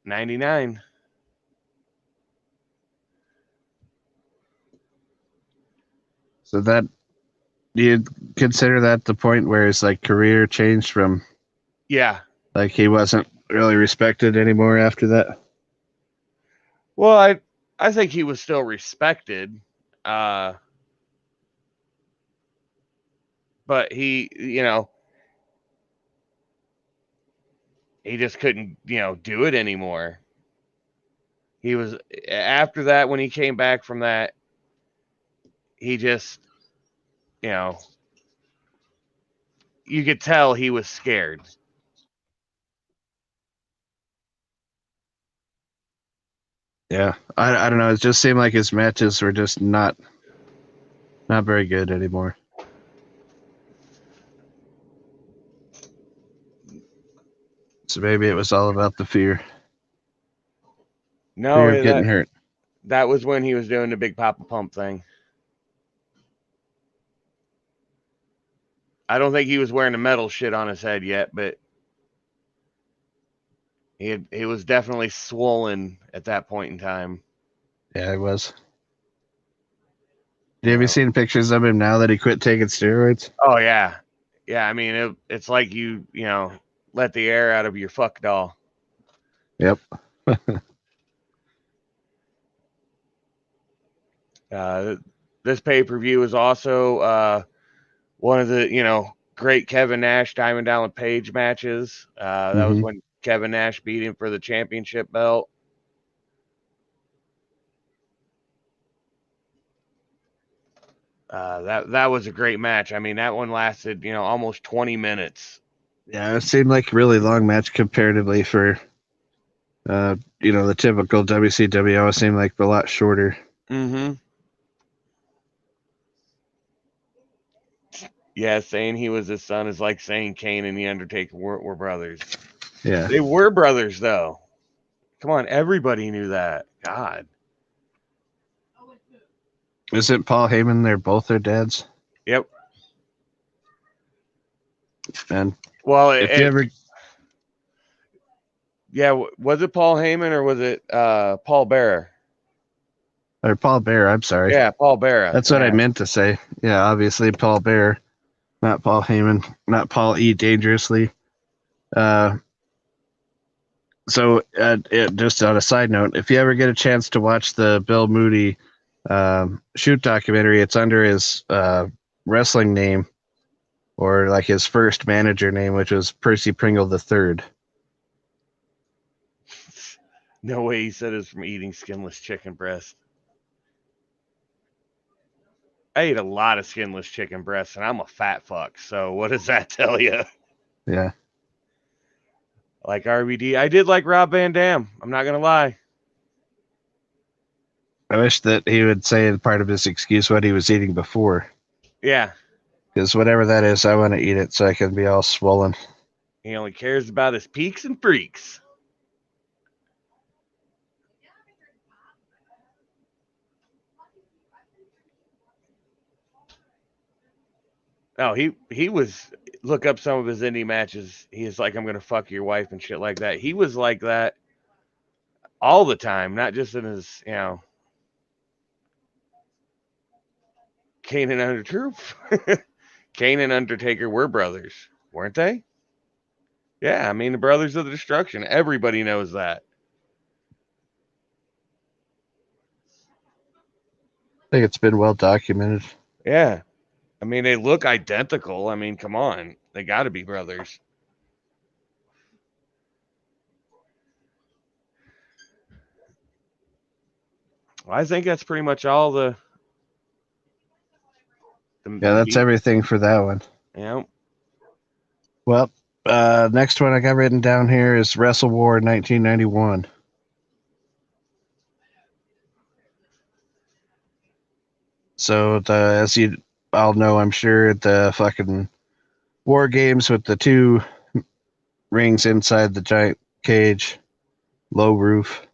99. So that, do you consider that the point where his like career changed from Yeah. like he wasn't really respected anymore after that? Well, I think he was still respected. But he, he just couldn't, do it anymore. He was after that when he came back from that, he just, you could tell he was scared. Yeah, I don't know. It just seemed like his matches were just not very good anymore. So maybe it was all about the fear No, of getting hurt. that was when he was doing the Big Papa Pump thing. I don't think he was wearing the metal shit on his head yet, but he was definitely swollen at that point in time. Yeah, it was. Have you seen pictures of him now that he quit taking steroids? Oh yeah, yeah. I mean, it's like you let the air out of your fuck doll. Yep. This pay-per-view is also one of the great Kevin Nash Diamond Dallas Page matches. That was when Kevin Nash beat him for the championship belt. That was a great match. I mean, that one lasted almost 20 minutes. Yeah, it seemed like a really long match comparatively for the typical WCW. Always seemed like a lot shorter. Mm-hmm. Yeah, saying he was his son is like saying Kane and the Undertaker were brothers. Yeah, They were brothers, though. Come on, everybody knew that. God. isn't Paul Heyman? They're both their dads. Yep. And well, if you ever, yeah, was it Paul Heyman or was it Paul Bearer? or Paul Bear, I'm sorry. Yeah, Paul Bearer. That's what I meant to say. Yeah, obviously Paul Bear, not Paul Heyman, not Paul E. Dangerously. So, just on a side note, if you ever get a chance to watch the Bill Moody shoot documentary, it's under his wrestling name, or like his first manager name, which was Percy Pringle III. No way he said it's from eating skinless chicken breast. I ate a lot of skinless chicken breasts, and I'm a fat fuck. So what does that tell you? Yeah. Like RVD, I did like Rob Van Dam. I'm not gonna lie. I wish that he would say as part of his excuse what he was eating before. Yeah. Because whatever that is, I want to eat it so I can be all swollen. He only cares about his peaks and freaks. Oh, he was look up some of his indie matches. He's like, I'm gonna fuck your wife and shit like that. He was like that all the time, not just in his, Kane and Undertaker. Kane and Undertaker were brothers, weren't they? Yeah, I mean the Brothers of the Destruction. Everybody knows that. I think it's been well documented. Yeah. I mean, they look identical. I mean, come on. They got to be brothers. Well, I think that's pretty much all the Yeah, that's everything for that one. Yeah. Well, next one I got written down here is Wrestle War 1991. So as you all know, I'm sure, the fucking War Games with the 2 rings inside the giant cage, low roof.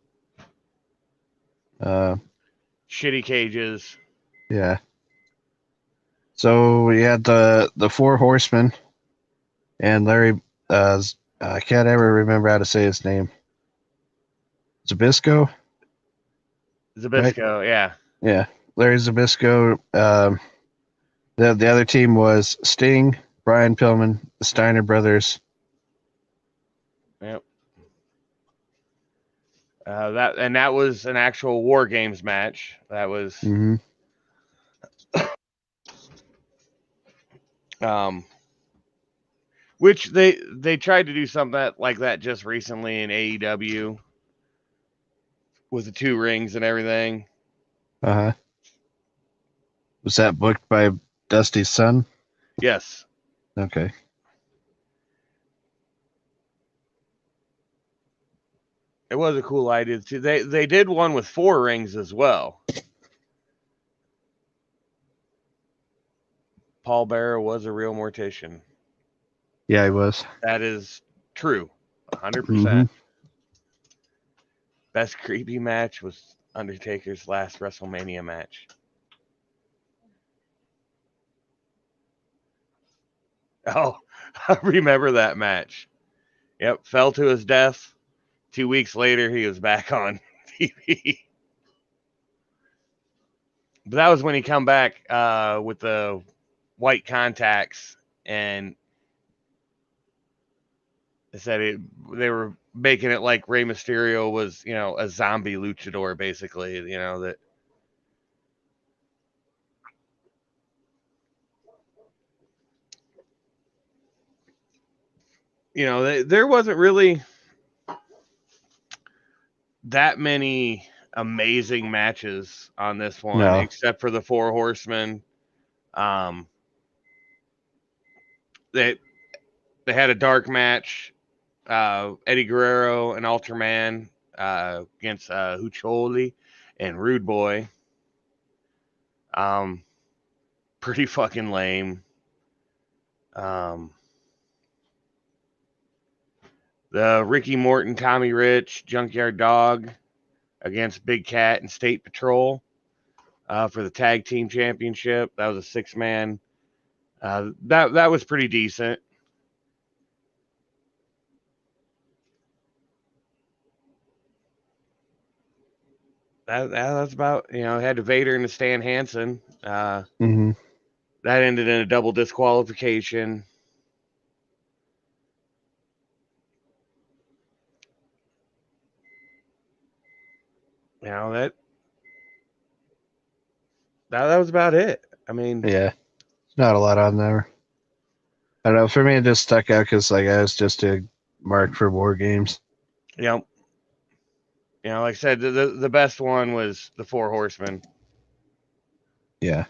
Shitty cages. Yeah. So we had the 4 horsemen and Larry. I can't ever remember how to say his name. Zabisco, right? Zabisco, yeah. Yeah, Larry Zabisco. The other team was Sting, Brian Pillman, the Steiner brothers. Yep. That was an actual War Games match. That was Mm-hmm. which they tried to do something like that just recently in AEW with the 2 rings and everything. Uh-huh. Was that booked by Dusty's son? Yes. Okay. It was a cool idea too. They did one with 4 rings as well. Paul Bearer was a real mortician. Yeah, he was. That is true. 100%. Mm-hmm. Best creepy match was Undertaker's last WrestleMania match. Oh, I remember that match. Yep, fell to his death. 2 weeks later, he was back on TV. But that was when he come back with the white contacts, and they said they were making it like Rey Mysterio was, a zombie luchador, basically. That. There wasn't really that many amazing matches on this one, No. except for the 4 horsemen. They had a dark match. Eddie Guerrero and Ultraman against Hucholi and Rude Boy. Pretty fucking lame. The Ricky Morton, Tommy Rich, Junkyard Dog against Big Cat and State Patrol for the tag team championship. That was a 6-man. That was pretty decent. That's about, had Vader and the Stan Hansen. Mm-hmm. That ended in a double disqualification. That was about it. I mean, Yeah, not a lot on there. I don't know. For me, it just stuck out because I was just a mark for War Games. like I said, the best one was the 4 horsemen. Yeah.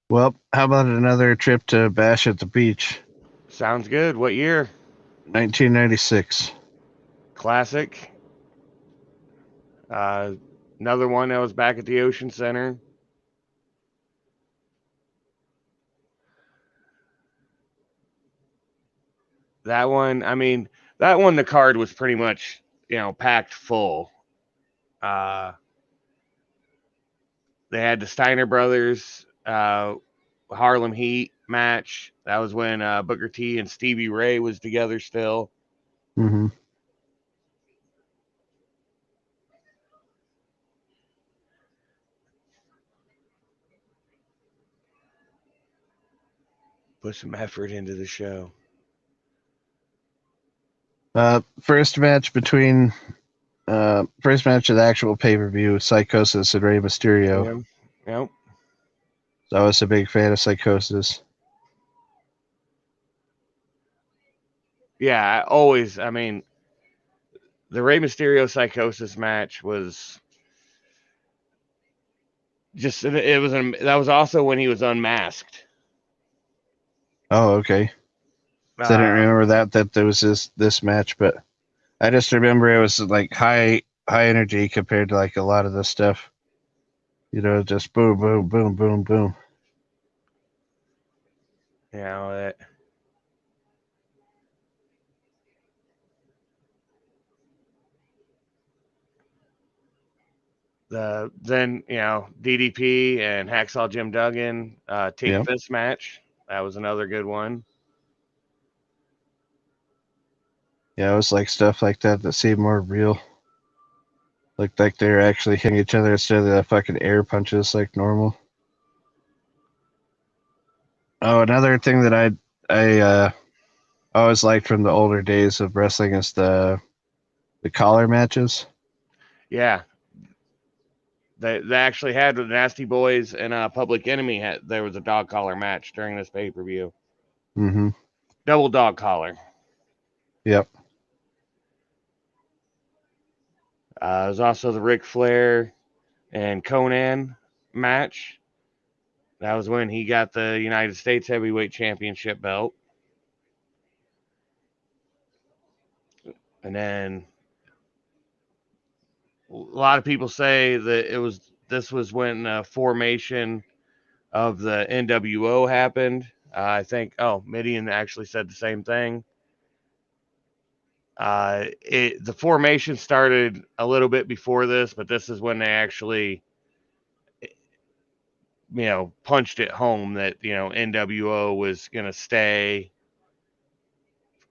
Well, how about another trip to Bash at the Beach? Sounds good. What year? 1996. Classic. Another one that was back at the Ocean Center. That one, the card was pretty much, packed full. They had the Steiner brothers, Harlem Heat match. That was when Booker T and Stevie Ray was together still. Mm-hmm. Put some effort into the show. First match of the actual pay-per-view, Psychosis and Rey Mysterio. Yep. So I was a big fan of Psychosis. Yeah, the Rey Mysterio Psychosis match was just, that was also when he was unmasked. Oh, okay. So I didn't remember that there was this match, but I just remember it was like high energy compared to like a lot of the stuff You know, just boom, boom, boom, boom, boom. You know that. Then DDP and Hacksaw Jim Duggan take Yeah. this match. That was another good one. Yeah, it was like stuff like that that seemed more real. Like they're actually hitting each other instead of the fucking air punches like normal. Oh, another thing that I always liked from the older days of wrestling is the collar matches. Yeah, they actually had the Nasty Boys and Public Enemy. There was a dog collar match during this pay per view. Mm-hmm. Double dog collar. Yep. There's also the Ric Flair and Conan match. That was when he got the United States Heavyweight Championship belt. And then a lot of people say that this was when formation of the NWO happened. I think Midian actually said the same thing. The formation started a little bit before this, but this is when they actually punched it home that NWO was gonna stay.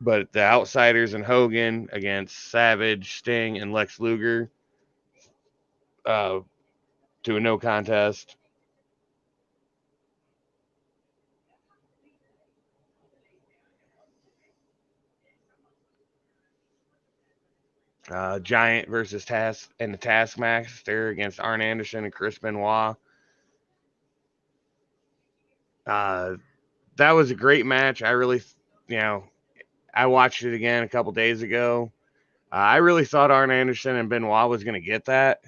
But the Outsiders and Hogan against Savage, Sting, and Lex Luger to a no contest. Giant versus Task and the Taskmaster against Arn Anderson and Chris Benoit. That was a great match. I really, I watched it again a couple days ago. I really thought Arn Anderson and Benoit was going to get that.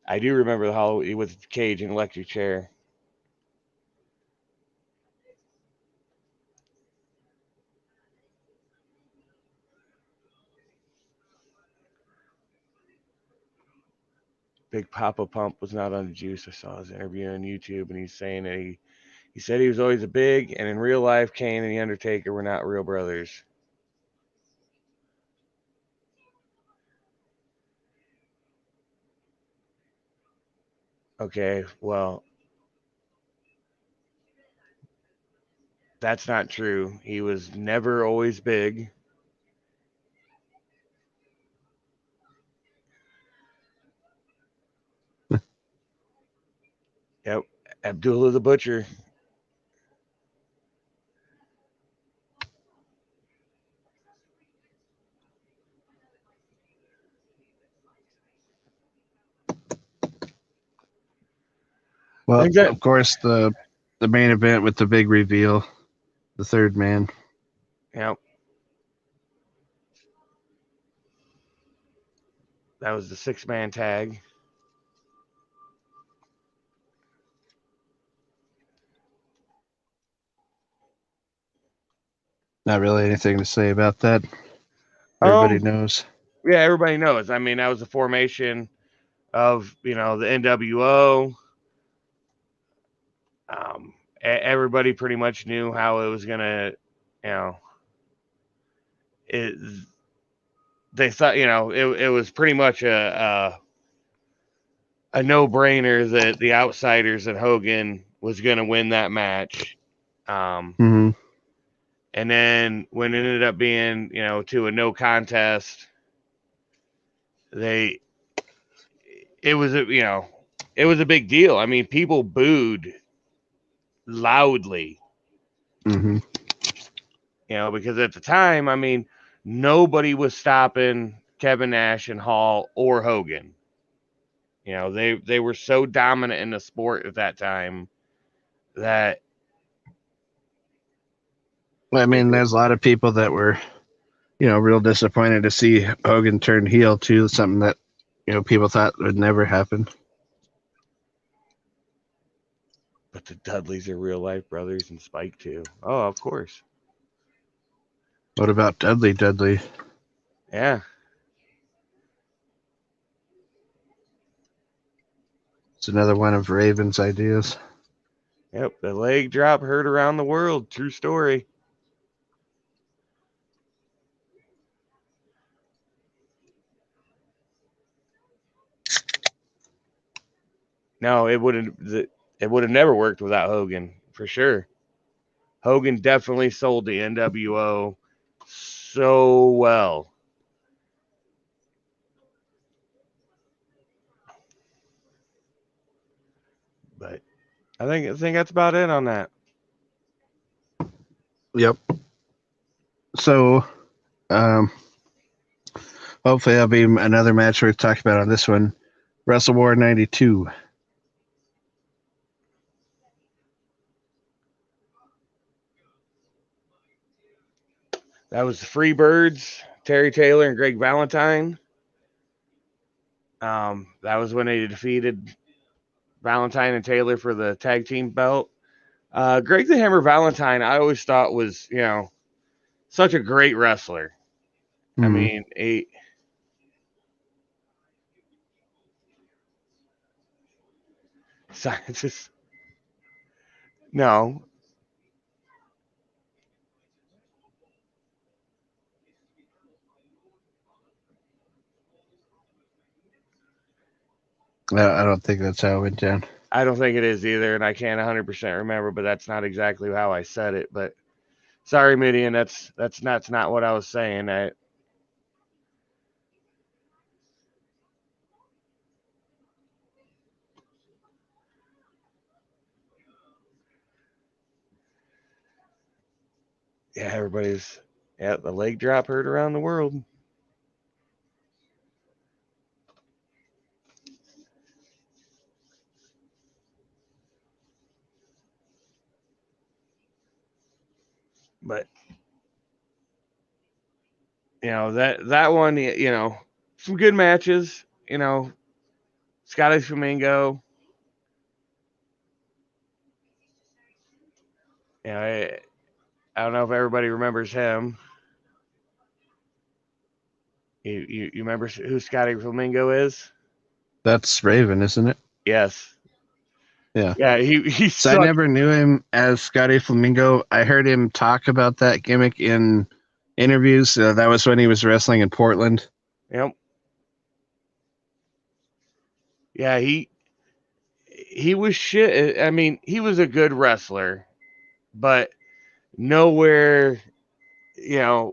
I do remember the Halloween with Cage and electric chair. Big Papa Pump was not on the juice. I saw his interview on YouTube, and he's saying that he said he was always a big, and in real life, Kane and the Undertaker were not real brothers. Okay, well, that's not true. He was never always big. Yep, Abdullah the Butcher. Well, Exactly. of course the main event with the big reveal, the third man. Yep. That was the 6-man tag. Not really anything to say about that. Everybody knows. Yeah, everybody knows. I mean, that was the formation of the NWO. Everybody pretty much knew how it was gonna, you know, it. They thought, it was pretty much a no brainer that the Outsiders and Hogan was gonna win that match. Mm-hmm. And then when it ended up being, to a no contest, it was it was a big deal. I mean, people booed loudly, Mm-hmm. because at the time, I mean, nobody was stopping Kevin Nash and Hall or Hogan. They were so dominant in the sport at that time that I mean, there's a lot of people that were, real disappointed to see Hogan turn heel too. Something that, people thought would never happen. but the Dudleys are real life brothers and Spike too. Oh, of course. What about Dudley? Dudley? Yeah. It's another one of Raven's ideas. Yep. The leg drop heard around the world. True story. No, it would have never worked without Hogan, for sure. Hogan definitely sold the NWO so well. But I think that's about it on that. Yep. So, hopefully that'll be another match we've talked about on this one. Wrestle War 92. That was the Freebirds, Terry Taylor and Greg Valentine. That was when they defeated Valentine and Taylor for the tag team belt. Greg the Hammer Valentine, I always thought was, such a great wrestler. I mean, just no. I don't think that's how it went down. I don't think it is either, and I can't 100% remember, but that's not exactly how I said it. But sorry, Midian, that's not what I was saying. Yeah, the leg drop heard around the world. But that one, some good matches. Scotty Flamingo. I don't know if everybody remembers him. You remember who Scotty Flamingo is? That's Raven, isn't it? Yes. Yeah. Yeah, he So I sucked. never knew him as Scotty Flamingo. I heard him talk about that gimmick in interviews. That was when he was wrestling in Portland. Yep. Yeah, he was shit. I mean, he was a good wrestler, but nowhere, did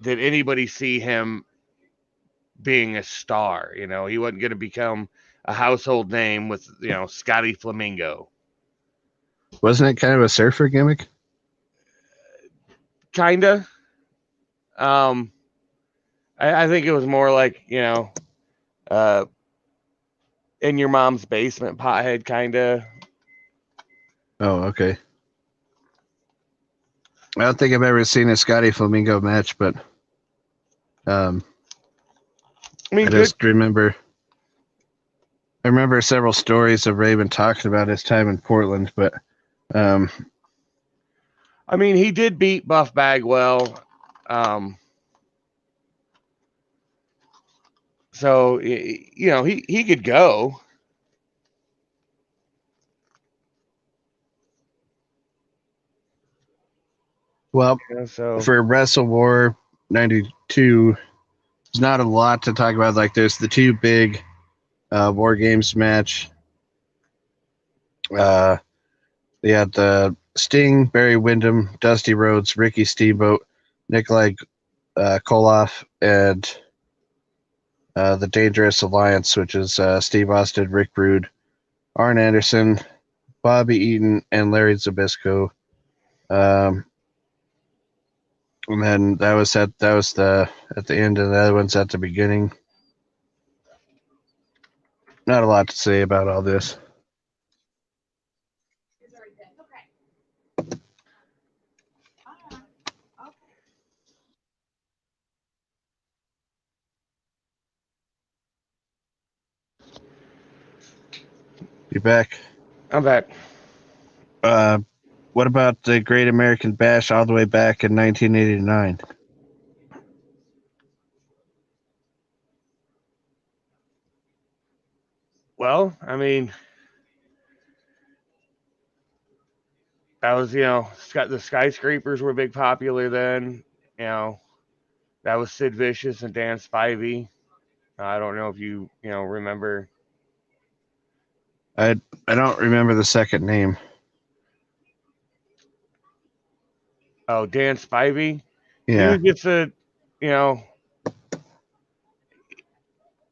anybody see him being a star. He wasn't going to become a household name with, Scotty Flamingo. Wasn't it kind of a surfer gimmick? Kinda. I think it was more like, in your mom's basement pothead kinda. Oh, okay. I don't think I've ever seen a Scotty Flamingo match, but I mean, I just remember several stories of Raven talking about his time in Portland, but I mean, he did beat Buff Bagwell. So he could go. well, So for Wrestle War 92, there's not a lot to talk about. Like, there's the two big War Games match. They had the Sting, Barry Windham, Dusty Rhodes, Ricky Steamboat, Nikolai Koloff, and the Dangerous Alliance, which is Steve Austin, Rick Rude, Arn Anderson, Bobby Eaton, and Larry Zbyszko. And then that was at the end, and the other one's at the beginning. Not a lot to say about all this. You back? I'm back. What about the Great American Bash all the way back in 1989? Well, I mean, that was, the skyscrapers were big popular then. That was Sid Vicious and Dan Spivey. I don't know if you remember. I don't remember the second name. Oh, Dan Spivey. He Yeah. was just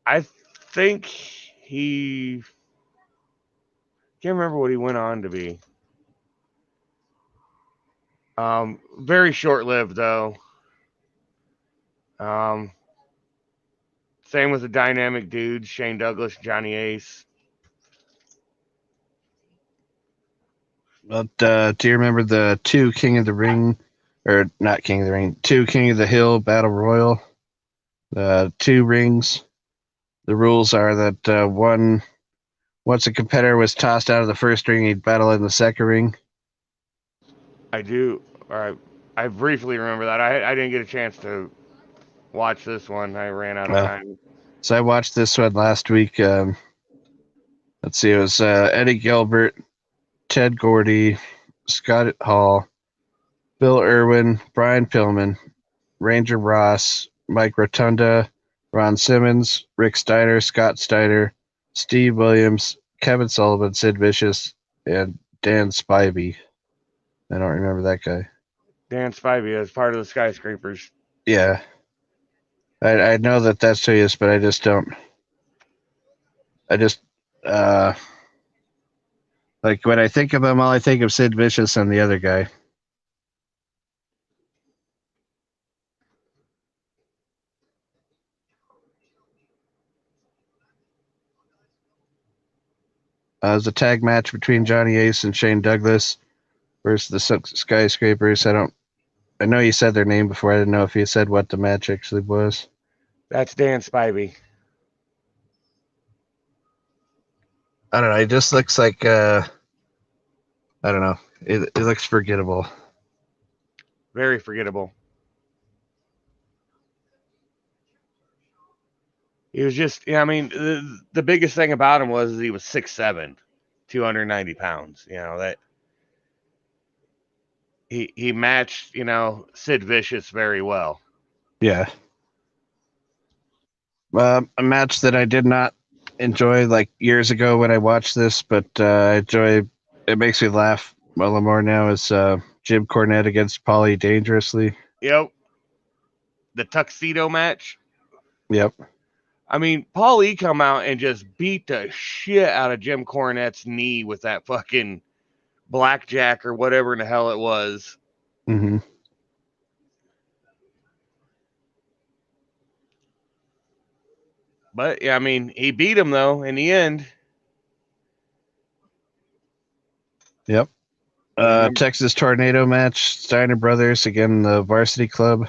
I think he can't remember what he went on to be. Very short lived though. Same with the dynamic dudes, Shane Douglas, Johnny Ace. But do you remember the two King of the Ring, or not King of the Ring, two King of the Hill Battle Royal? The two rings. The rules are that once a competitor was tossed out of the first ring, he'd battle in the second ring. I do. I briefly remember that. I didn't get a chance to watch this one. I ran out of time. So I watched this one last week. Let's see, it was Eddie Gilbert, Ted Gordy, Scott Hall, Bill Irwin, Brian Pillman, Ranger Ross, Mike Rotunda, Ron Simmons, Rick Steiner, Scott Steiner, Steve Williams, Kevin Sullivan, Sid Vicious, and Dan Spivey. I don't remember that guy. Dan Spivey as part of the skyscrapers. Yeah. I know that that's who he is, but I just don't. I just, like when I think of him, all I think of Sid Vicious and the other guy. It was a tag match between Johnny Ace and Shane Douglas versus the Skyscrapers. I know you said their name before. I didn't know if you said what the match actually was. That's Dan Spivey. I don't know. It just looks like I don't know. It looks forgettable. Very forgettable. He was just, I mean, the biggest thing about him was he was 6'7", 290 pounds. That he matched, Sid Vicious very well. Yeah. A match that I did not enjoy like years ago when I watched this, but I enjoy. It makes me laugh a little more now. Is Jim Cornette against Paulie Dangerously? Yep. The tuxedo match. Yep. I mean, Paul E come out and just beat the shit out of Jim Cornette's knee with that fucking blackjack or whatever in the hell it was. Mm-hmm. But yeah, I mean, he beat him though in the end. Yep. Texas Tornado match. Steiner Brothers again, the Varsity Club.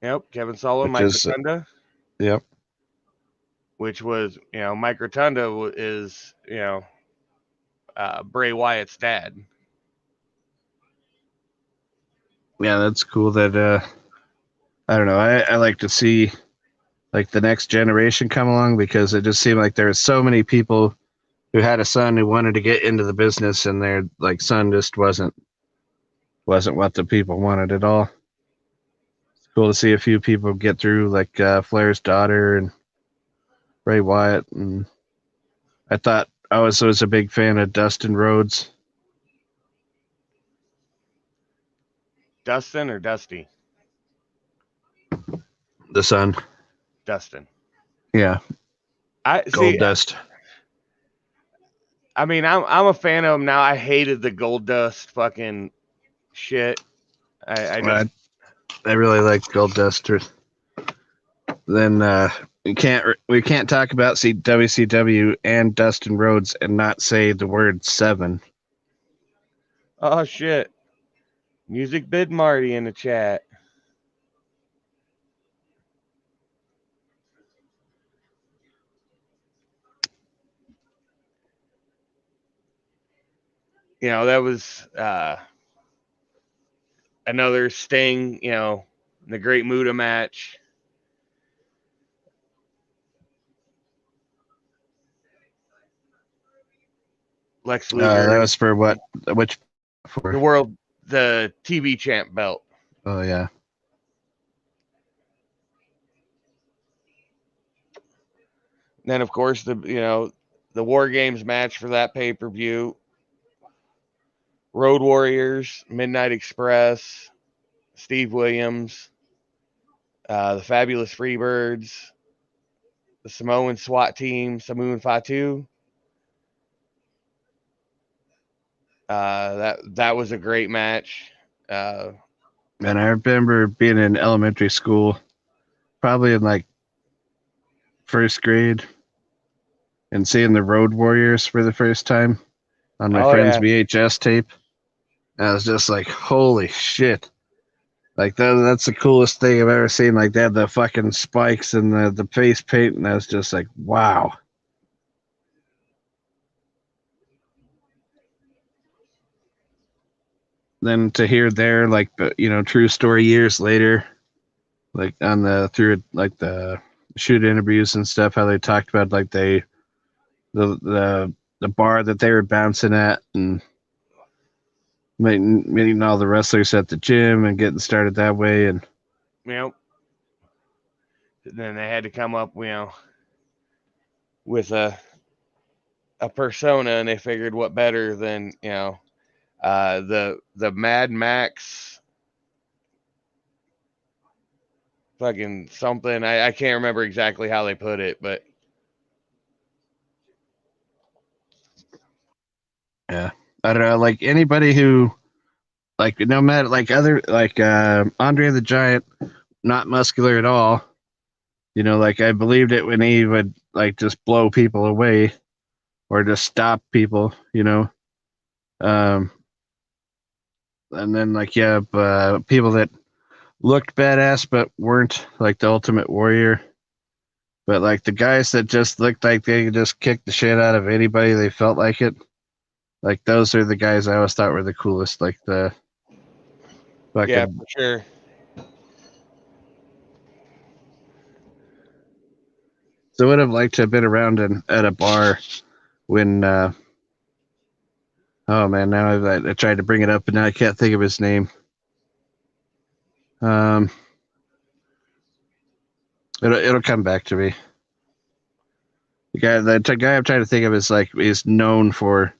Yep. Kevin Sullivan, Which Mike is, Rotunda. Yep. Which was, Mike Rotunda is, Bray Wyatt's dad. Yeah, that's cool. That I don't know. I like to see like the next generation come along because it just seemed like there were so many people who had a son who wanted to get into the business, and their like son just wasn't what the people wanted at all. It's cool to see a few people get through, like Flair's daughter and Bray Wyatt, and I thought I was a big fan of Dustin Rhodes. Dustin or Dusty? The son. Dustin. Yeah. Gold Dust. I mean, I'm a fan of him now. I hated the Gold Dust fucking shit. I really like Gold Dust. Then we can't talk about WCW and Dustin Rhodes and not say the word 7. Oh shit! Music Bid Marty in the chat. That was another Sting, the Great Muta match. Lex Luger. That was for what? Which for? The TV champ belt. Oh yeah. And then of course the War Games match for that pay-per-view. Road Warriors, Midnight Express, Steve Williams, the Fabulous Freebirds, the Samoan SWAT team, Samoan Fatu. That was a great match. And I remember being in elementary school, probably in like first grade, and seeing the Road Warriors for the first time on my friend's VHS tape. And I was just like, holy shit. Like that's the coolest thing I've ever seen. Like they had the fucking spikes and the face paint, and I was just like, wow. Then to hear their like true story years later, like on through like the shoot interviews and stuff, how they talked about like the bar that they were bouncing at and meeting all the wrestlers at the gym and getting started that way. And then they had to come up with a persona, and they figured what better than the Mad Max fucking something. I can't remember exactly how they put it, but yeah, I don't know, like anybody who like no matter like other like Andre the Giant, not muscular at all, like I believed it when he would like just blow people away or just stop people, and then like people that looked badass but weren't like the Ultimate Warrior, but like the guys that just looked like they could just kick the shit out of anybody they felt like it, like those are the guys I always thought were the coolest. Like the fucking, yeah, for sure. So I would have liked to have been around at a bar when oh man, now I tried to bring it up and now I can't think of his name. It'll come back to me. The guy I'm trying to think of is known for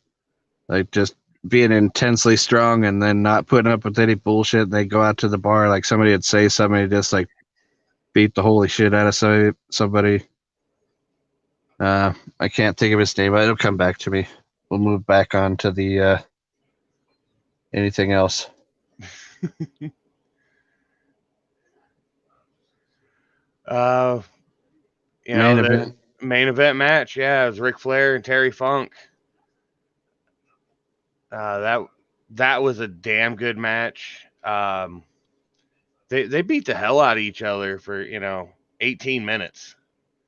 like just being intensely strong and then not putting up with any bullshit. And they go out to the bar, like somebody would say something, just like beat the holy shit out of somebody. I can't think of his name, but it'll come back to me. We'll move back on to the anything else. Main event match, yeah, it was Ric Flair and Terry Funk. That was a damn good match. They beat the hell out of each other for 18 minutes.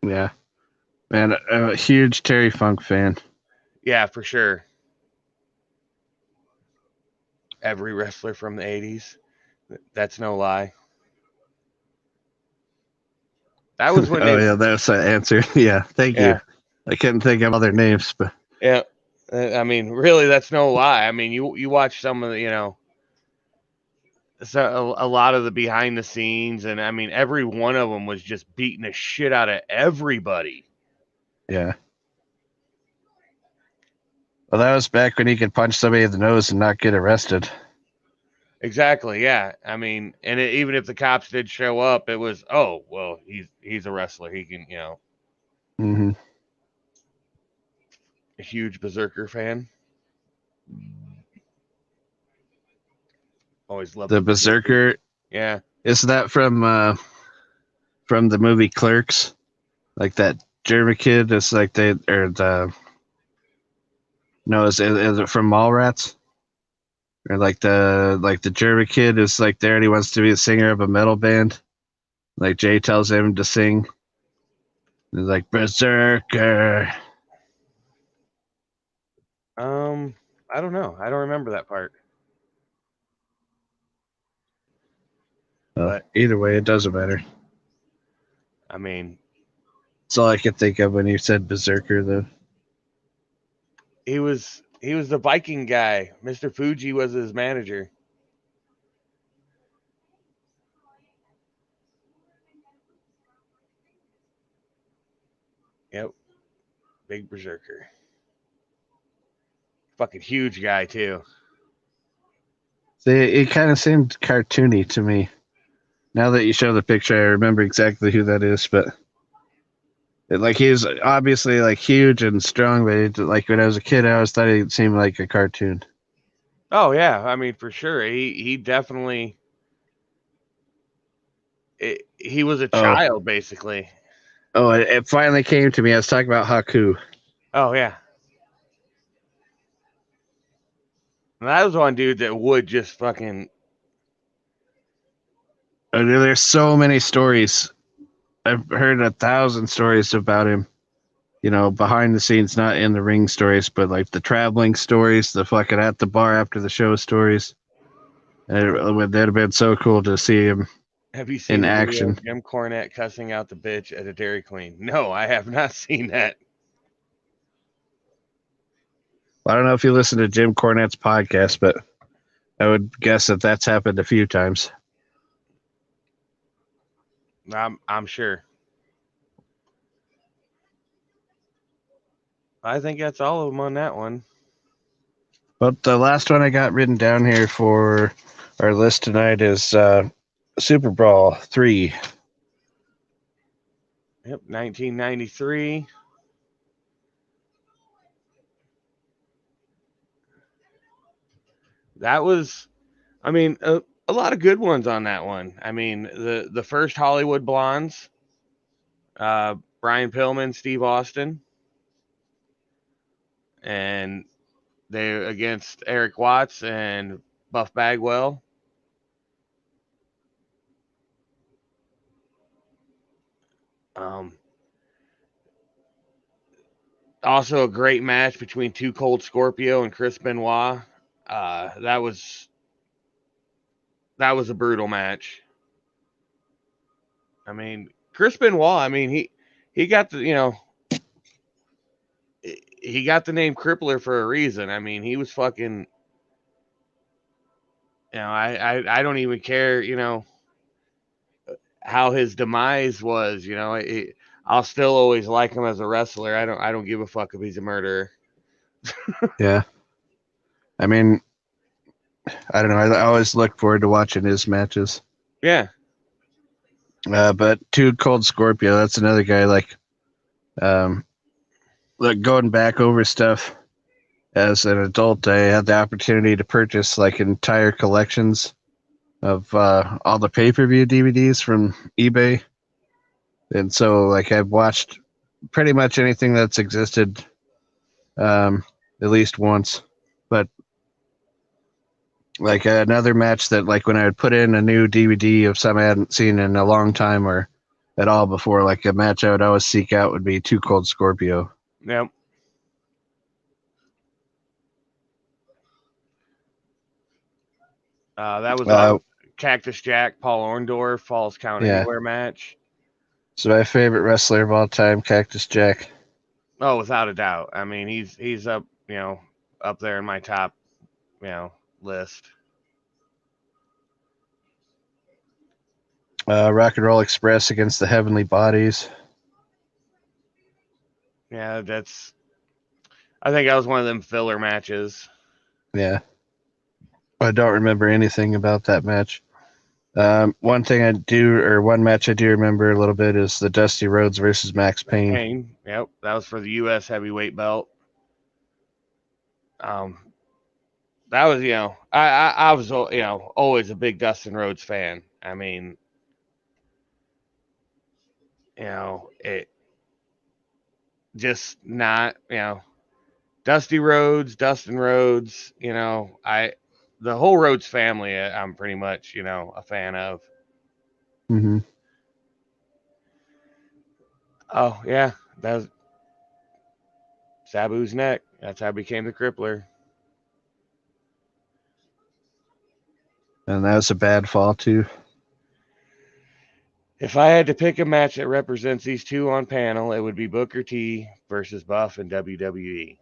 Yeah, man, a huge Terry Funk fan. Yeah, for sure. Every wrestler from the 80s. That's no lie. That was when yeah, that's the answer. Yeah, thank you. I couldn't think of other names, but yeah, I mean, really, that's no lie. I mean, you watch some of the so a lot of the behind the scenes, and I mean, every one of them was just beating the shit out of everybody. Yeah. Well, that was back when he could punch somebody in the nose and not get arrested. Exactly. Yeah. I mean, and even if the cops did show up, it was, oh, well, he's a wrestler. He can, Mm-hmm. A huge Berserker fan. Always loved the Berserker. Yeah. Isn't that from the movie Clerks? Like that German kid is like is it from Mallrats? Or like the German kid is like there and he wants to be a singer of a metal band. Like Jay tells him to sing. He's like Berserker. I don't know. I don't remember that part. But either way, it doesn't matter. I mean, that's all I could think of when you said Berserker, though. He was He was the Viking guy. Mr. Fuji was his manager. Yep. Big berserker. Fucking huge guy too. It kind of seemed cartoony to me. Now that you show the picture, I remember exactly who that is, but like he's obviously like huge and strong, but like when I was a kid, I always thought he seemed like a cartoon. Oh yeah, I mean for sure. He definitely he was a Oh, child basically. oh, it finally came to me. I was talking about Haku. Oh yeah. And that was one dude that would just fucking. There's so many stories. I've heard 1,000 stories about him. You know, behind the scenes, not in the ring stories, but like the traveling stories, the fucking at the bar after the show stories. And that'd have been so cool to see him Have you seen in the video action. of Jim Cornette cussing out the bitch at a Dairy Queen? No, I have not seen that. I don't know if you listen to Jim Cornette's podcast, but I would guess that that's happened a few times. I'm sure. I think that's all of them on that one. But the last one I got written down here for our list tonight is Super Brawl 3. Yep, 1993. That was, I mean, a lot of good ones on that one. I mean, the first Hollywood Blondes, Brian Pillman, Steve Austin, and they against Eric Watts and Buff Bagwell. Also a great match between Two Cold Scorpio and Chris Benoit. That was a brutal match. I mean, Chris Benoit. I mean, he got the he got the name Crippler for a reason. I mean, he was fucking. I don't even care. How his demise was. I'll still always like him as a wrestler. I don't give a fuck if he's a murderer. Yeah. I mean, I don't know. I always look forward to watching his matches. Yeah. But Two Cold Scorpio, that's another guy like going back over stuff as an adult. I had the opportunity to purchase like entire collections of all the pay-per-view DVDs from eBay. And so like I've watched pretty much anything that's existed at least once. But like another match that like when I would put in a new DVD of something I hadn't seen in a long time or at all before, like a match I would always seek out would be Two Cold Scorpio. Yep. That was Cactus Jack, Paul Orndorff, Falls Count Anywhere match. So my favorite wrestler of all time, Cactus Jack. Oh, without a doubt. I mean, he's up, up there in my top, list. Rock and Roll Express against the Heavenly Bodies. Yeah, I think that was one of them filler matches. Yeah. I don't remember anything about that match. One match I do remember a little bit is the Dusty Rhodes versus Max Payne. Yep, that was for the U.S. heavyweight belt. That was, I was, always a big Dustin Rhodes fan. I mean, it just not, Dusty Rhodes, Dustin Rhodes, the whole Rhodes family, I'm pretty much, a fan of. Mm-hmm. Oh, yeah. That was Sabu's neck. That's how I became the Crippler. And that was a bad fall, too. If I had to pick a match that represents these two on panel, it would be Booker T versus Buff in WWE.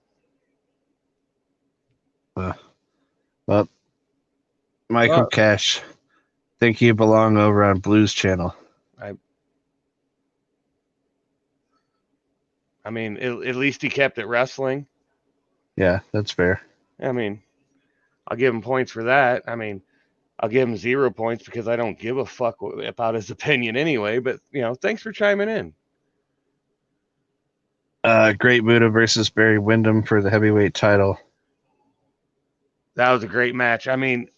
Well, Michael Well, Cash, think you belong over on Blues Channel. I mean, at least he kept it wrestling. Yeah, that's fair. I mean, I'll give him points for that. I mean, I'll give him 0 points because I don't give a fuck about his opinion anyway. But thanks for chiming in. Great Muta versus Barry Windham for the heavyweight title. That was a great match. I mean,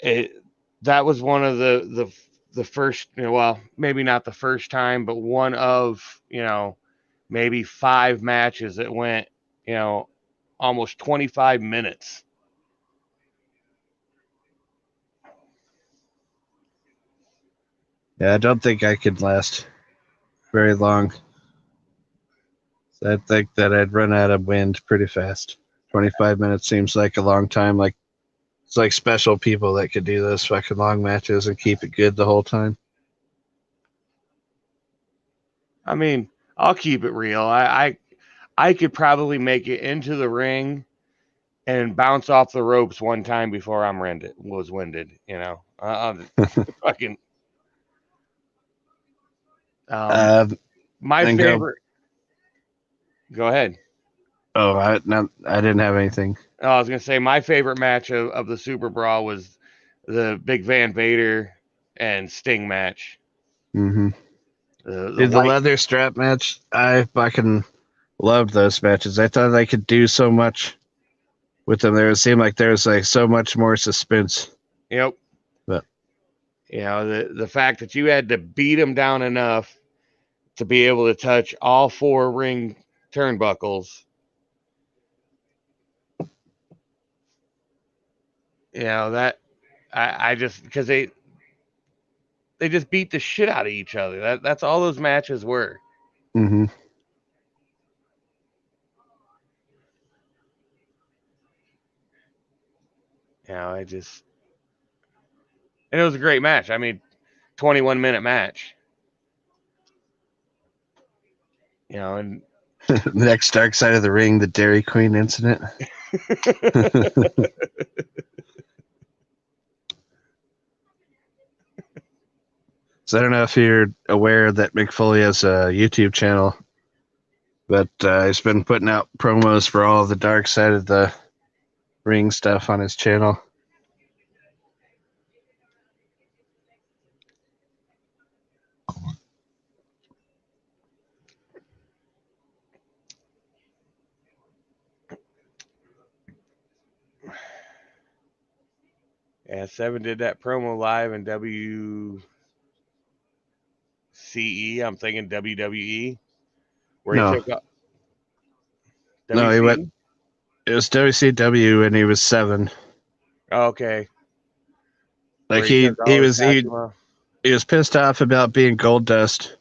that was one of the first, well, maybe not the first time, but one of, maybe 5 matches that went, almost 25 minutes. Yeah, I don't think I could last very long. So I think that I'd run out of wind pretty fast. 25 minutes seems like a long time. Like it's like special people that could do those fucking long matches and keep it good the whole time. I mean, I'll keep it real. I could probably make it into the ring and bounce off the ropes one time before I'm winded. Fucking. My And favorite. Go ahead. Oh, I didn't have anything. Oh, I was gonna say my favorite match of the Super Brawl was the Big Van Vader and Sting match. Mm-hmm. The The leather strap match, I fucking loved those matches. I thought I could do so much with them. There, it seemed like there was like so much more suspense. Yep. But the fact that you had to beat them down enough to be able to touch all 4 ring turnbuckles. That I just, because they just beat the shit out of each other. That's all those matches were. Mm-hmm. And it was a great match. I mean, 21-minute match. And Next Dark Side of the Ring, the Dairy Queen incident. So I don't know if you're aware that Mick Foley has a YouTube channel, but he's been putting out promos for all of the Dark Side of the Ring stuff on his channel. Yeah, Seven did that promo live in WCE. I'm thinking WWE. Where he took up No, he went. It was WCW, and he was 7. Oh, okay. Like he was pissed off about being Gold Dust,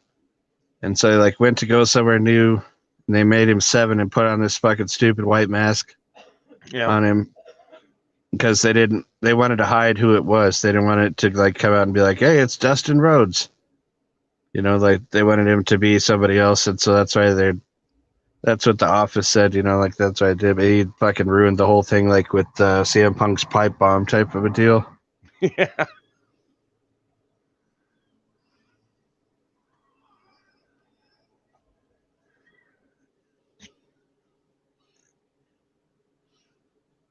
and so he like went to go somewhere new, and they made him 7 and put on this fucking stupid white mask on him because they wanted to hide who it was. They didn't want it to like come out and be like, hey, it's Dustin Rhodes. Like they wanted him to be somebody else, and so that's why that's what the Office said, like that's what I did. But he fucking ruined the whole thing, like with CM Punk's pipe bomb type of a deal. Yeah.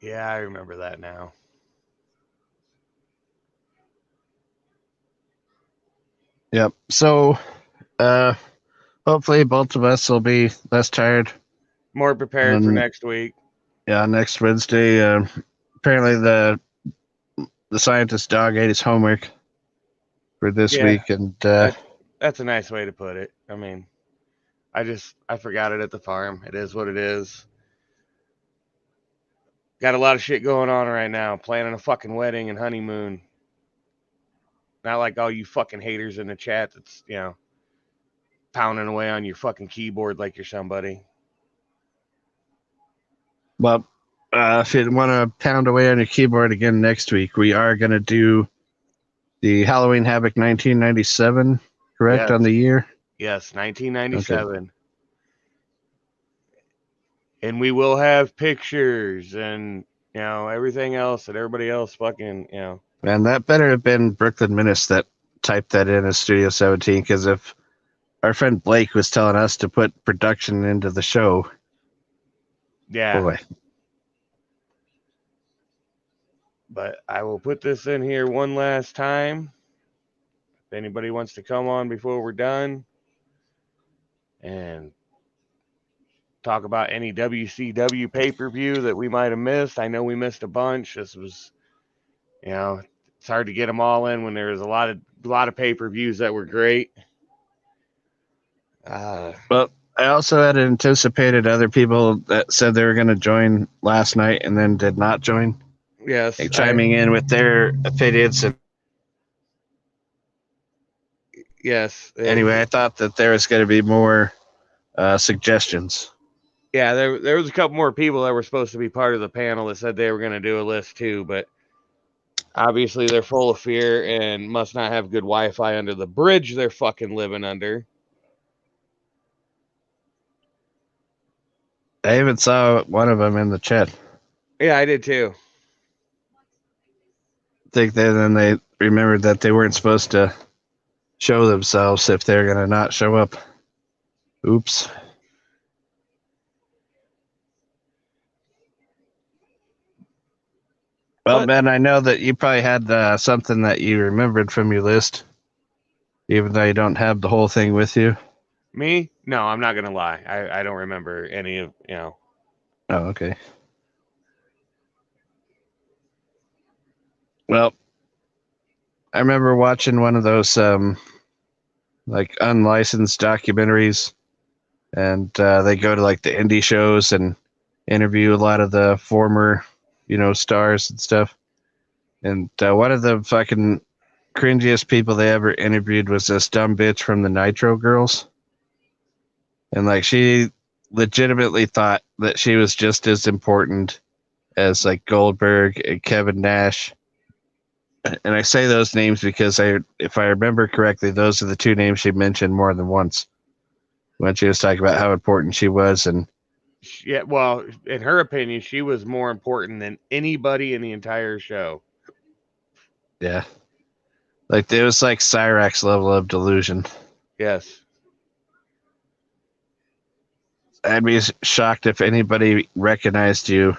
Yeah, I remember that now. Yep. So, hopefully both of us will be less tired. More prepared for next week. Yeah, next Wednesday. Apparently the scientist dog ate his homework for this week, and that's a nice way to put it. I mean, I forgot it at the farm. It is what it is. Got a lot of shit going on right now. Planning a fucking wedding and honeymoon. Not like all you fucking haters in the chat that's, pounding away on your fucking keyboard like you're somebody. Well, if you want to pound away on your keyboard again next week, we are going to do the Halloween Havoc 1997, correct, yes. on the year? Yes, 1997. Okay. And we will have pictures and You know, everything else that everybody else fucking, you know. And that better have been Brooklyn Menace that typed that in as Studio 17, because if our friend Blake was telling us to put production into the show, Yeah. boy. But I will put this in here one last time. If anybody wants to come on before we're done and talk about any WCW pay-per-view that we might have missed. I know we missed a bunch. This was, you know, it's hard to get them all in when there was a lot of pay-per-views that were great. Well, I also had anticipated other people that said they were going to join last night and then did not join. Yes, Like chiming in with their opinions. And yes. anyway, I thought that there was going to be more suggestions. Yeah, there was a couple more people that were supposed to be part of the panel that said they were going to do a list too, but obviously they're full of fear and must not have good Wi-Fi under the bridge they're fucking living under. I even saw one of them in the chat. Yeah, I did too. I think then they remembered that they weren't supposed to show themselves if they're going to not show up. Oops. Well, Ben, I know that you probably had something that you remembered from your list, even though you don't have the whole thing with you. Me? No, I'm not going to lie. I don't remember any of, you know. Oh, okay. Well, I remember watching one of those like unlicensed documentaries, and they go to like the indie shows and interview a lot of the former, stars and stuff. And one of the fucking cringiest people they ever interviewed was this dumb bitch from the Nitro Girls. And like she legitimately thought that she was just as important as like Goldberg and Kevin Nash. And I say those names because if I remember correctly, those are the two names she mentioned more than once when she was talking about how important she was. And yeah, well, in her opinion, she was more important than anybody in the entire show. Yeah. Like it was like Cyrax level of delusion. Yes. I'd be shocked if anybody recognized you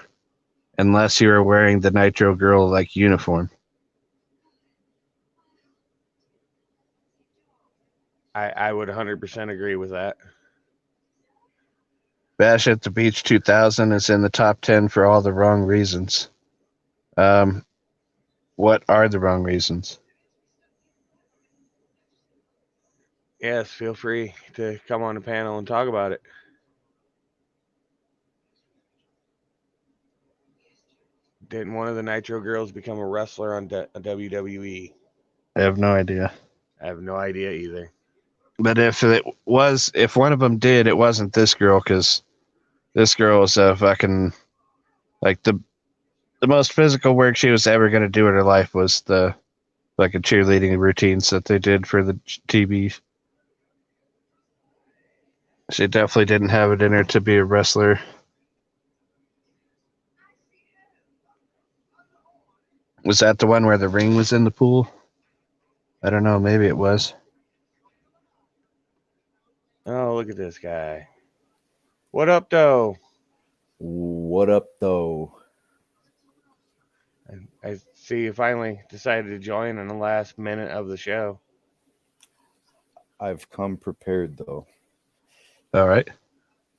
unless you were wearing the Nitro Girl like uniform. I would 100% agree with that. Bash at the Beach 2000 is in the top 10 for all the wrong reasons. What are the wrong reasons? Yes, feel free to come on the panel and talk about it. Didn't one of the Nitro Girls become a wrestler on WWE? I have no idea. I have no idea either. But if one of them did, it wasn't this girl, because this girl was a fucking, like the most physical work she was ever going to do in her life was the fucking cheerleading routines that they did for the TV. She definitely didn't have it in her to be a wrestler. Was that the one where the ring was in the pool? I don't know. Maybe it was. Oh, look at this guy. What up, though? What up, though? I see you finally decided to join in the last minute of the show. I've come prepared, though. All right.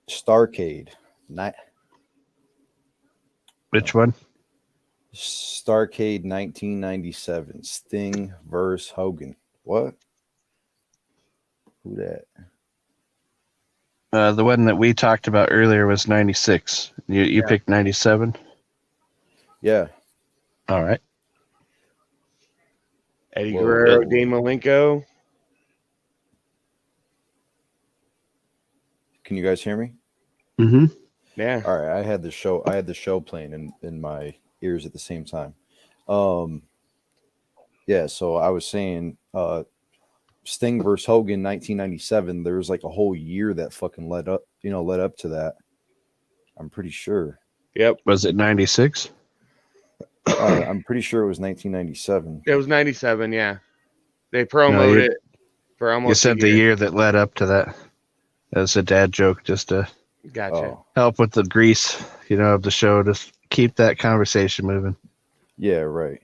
Starcade. Which one? Starcade 1997. Sting versus Hogan. What? Who that? The one that we talked about earlier was 96. You picked 97? Yeah. All right. Eddie Whoa, Guerrero, whoa. Dean Malenko. Can you guys hear me? Mm-hmm. Yeah. All right. I had the show playing in my ears at the same time. Yeah. So I was saying, Sting versus Hogan, 1997. There was like a whole year that fucking led up to that. I'm pretty sure. Yep. Was it 96? I'm pretty sure it was 1997. It was 97, yeah. They No, promoted it for you almost a said the year. year that led up to that. That's a dad joke, just to Gotcha. Oh, help with the grease, of the show. Just keep that conversation moving. yeah, right.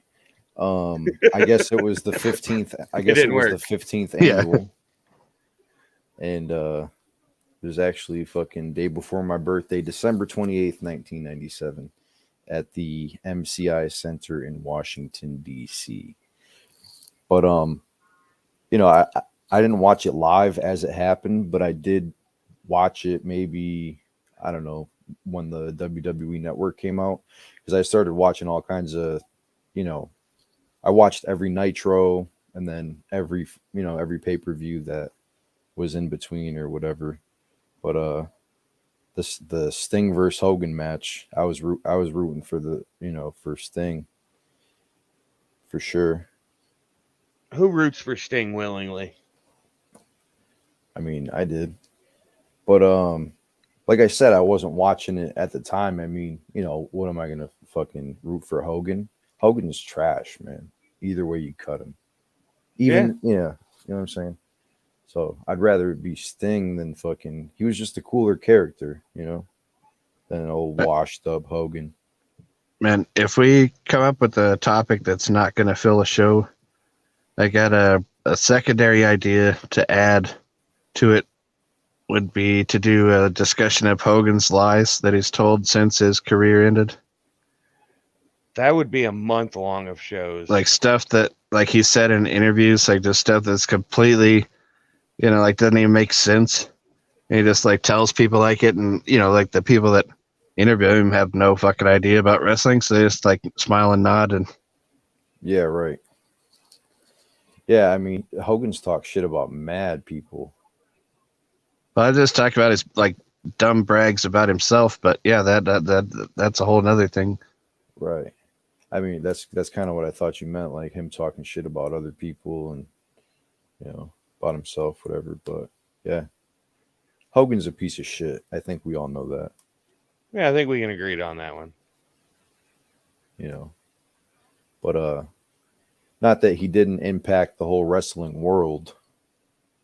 I guess it was the 15th. I guess it didn't was work. the 15th Yeah. annual. And it was actually fucking day before my birthday, December 28th, 1997, at the MCI Center in Washington, D.C. But I didn't watch it live as it happened, but I did watch it maybe, I don't know, when the WWE Network came out, because I started watching all kinds of, I watched every Nitro and then every pay-per-view that was in between or whatever. But the Sting versus Hogan match, I was rooting for for Sting for sure. Who roots for Sting willingly? I mean, I did. But like I said, I wasn't watching it at the time. I mean, what am I gonna fucking root for Hogan? Hogan's trash, man. Either way you cut him. Even you know what I'm saying? So I'd rather it be Sting than fucking, he was just a cooler character, than an old washed up Hogan. Man, if we come up with a topic that's not going to fill a show, I got a secondary idea to add to it. Would be to do a discussion of Hogan's lies that he's told since his career ended. That would be a month long of shows. Like stuff that, like he said in interviews, like just stuff that's completely, like doesn't even make sense. And he just like tells people like it, and like the people that interview him have no fucking idea about wrestling, so they just like smile and nod. And Yeah, right. Yeah, I mean, Hogan's talked shit about mad people. I just talked about his like dumb brags about himself, but yeah, that's a whole nother thing. Right. I mean, that's kind of what I thought you meant, like him talking shit about other people and about himself, whatever. But yeah, Hogan's a piece of shit. I think we all know that. Yeah, I think we can agree on that one. But not that he didn't impact the whole wrestling world.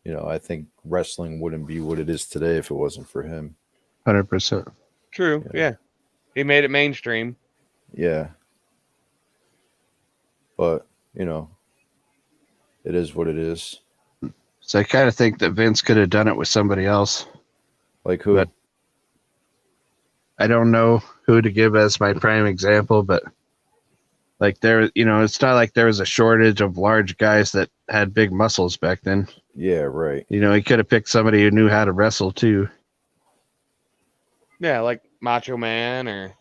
I think wrestling wouldn't be what it is today if it wasn't for him. 100%. True. Yeah. He made it mainstream. Yeah. But, it is what it is. So I kind of think that Vince could have done it with somebody else. Like who? But I don't know who to give as my prime example, but like there, it's not like there was a shortage of large guys that had big muscles back then. Yeah, right. He could have picked somebody who knew how to wrestle too. Yeah, like Macho Man or.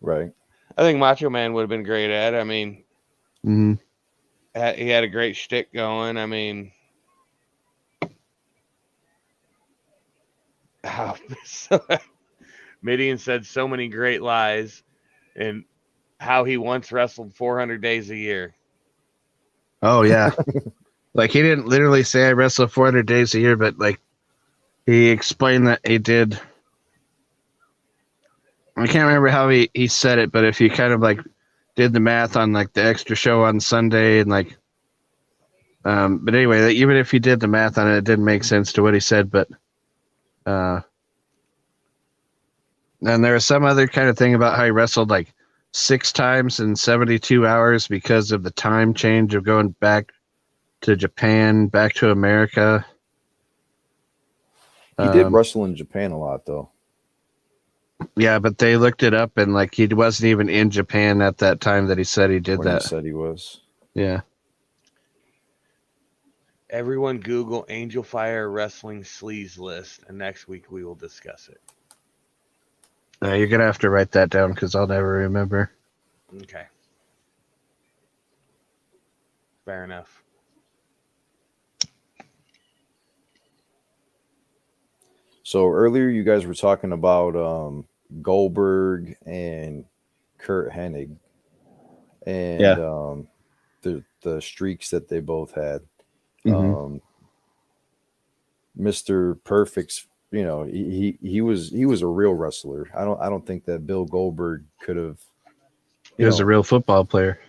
Right. I think Macho Man would have been great at it. I mean, Mm-hmm. He had a great shtick going. I mean, Midian said so many great lies, and how he once wrestled 400 days a year. Oh yeah, like he didn't literally say I wrestle 400 days a year, but like he explained that he did. I can't remember how he said it, but if you kind of like did the math on like the extra show on Sunday and like, but anyway, like, even if you did the math on it, it didn't make sense to what he said. But, and there was some other kind of thing about how he wrestled like 6 times in 72 hours because of the time change of going back to Japan, back to America. He did wrestle in Japan a lot, though. Yeah, but they looked it up, and like he wasn't even in Japan at that time that he said he did When that. he said he was. Yeah. Everyone Google Angel Fire Wrestling Sleaze list, and next week we will discuss it. You're going to have to write that down because I'll never remember. Okay. Fair enough. So earlier you guys were talking about Goldberg and Kurt Hennig and the streaks that they both had. Mm-hmm. Mr. Perfect's, you know, he was a real wrestler. I don't think that Bill Goldberg could have. He was a real football player.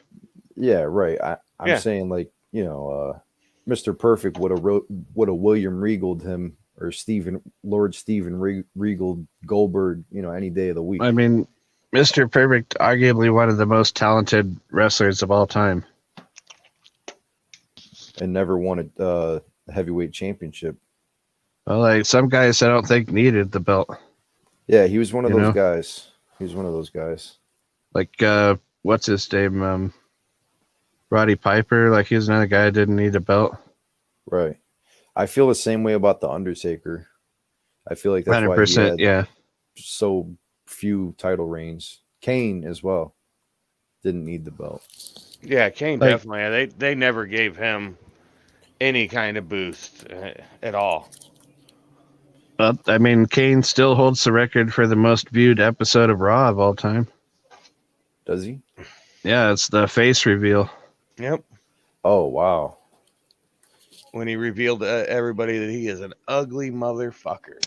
Yeah, right. I'm saying like, you know, Mr. Perfect would have William Regaled him, or Lord Stephen Regaled Goldberg, you know, any day of the week. I mean, Mr. Perfect, arguably one of the most talented wrestlers of all time, and never won a heavyweight championship. Well, like some guys, I don't think needed the belt. Yeah, he was one of those guys. He was one of those guys. Like, what's his name? Roddy Piper. Like, he's another guy that didn't need a belt. Right. I feel the same way about the Undertaker. I feel like that's 100%, why he had yeah. so few title reigns. Kane as well didn't need the belt. Yeah, Kane definitely. They never gave him any kind of boost at all. I mean, Kane still holds the record for the most viewed episode of Raw of all time. Does he? Yeah, it's the face reveal. Yep. Oh, wow. When he revealed to everybody that he is an ugly motherfucker.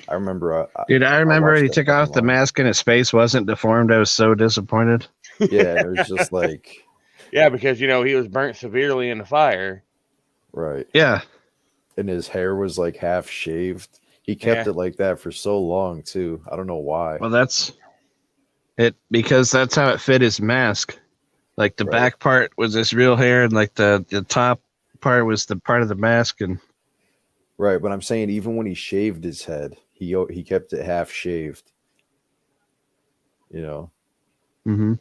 I remember. Dude, I remember when he took off the mask and his face wasn't deformed. I was so disappointed. Yeah, it was just like... Yeah, because, you know, he was burnt severely in the fire. Right. Yeah. And his hair was like half shaved. He kept it like that for so long, too. I don't know why. Well, that's it, because that's how it fit his mask. Like, the back part was his real hair, and like the top part was the part of the mask. And right, but I'm saying even when he shaved his head, he kept it half shaved. You know? Mm-hmm.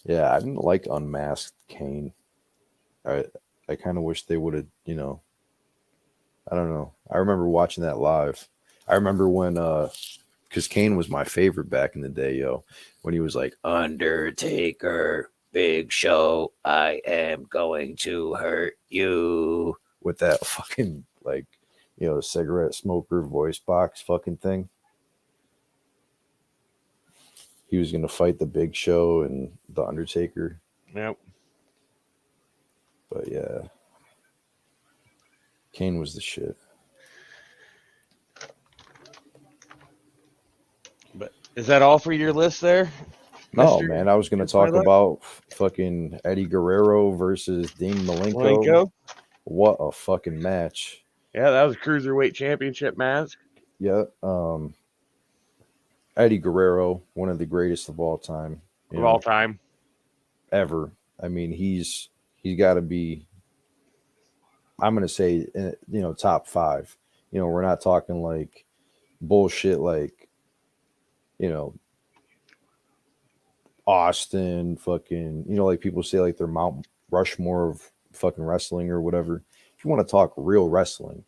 Yeah, I didn't like Unmasked Kane. I kind of wish they would have, you know, I don't know. I remember watching that live. I remember when, because Kane was my favorite back in the day, when he was like, Undertaker, Big Show, I am going to hurt you. With that fucking, like, you know, cigarette smoker voice box fucking thing. He was going to fight the Big Show and the Undertaker. Yep. But yeah, Kane was the shit. But is that all for your list there? No, man. I was going to talk about fucking Eddie Guerrero versus Dean Malenko. What a fucking match. Yeah, that was a Cruiserweight Championship match. Yeah. Eddie Guerrero, one of the greatest of all time. All time. Ever. I mean, he's got to be, I'm going to say, you know, top 5. You know, we're not talking like bullshit like, you know, Austin, fucking, you know, like people say like they're Mount Rushmore of fucking wrestling or whatever. If you want to talk real wrestling,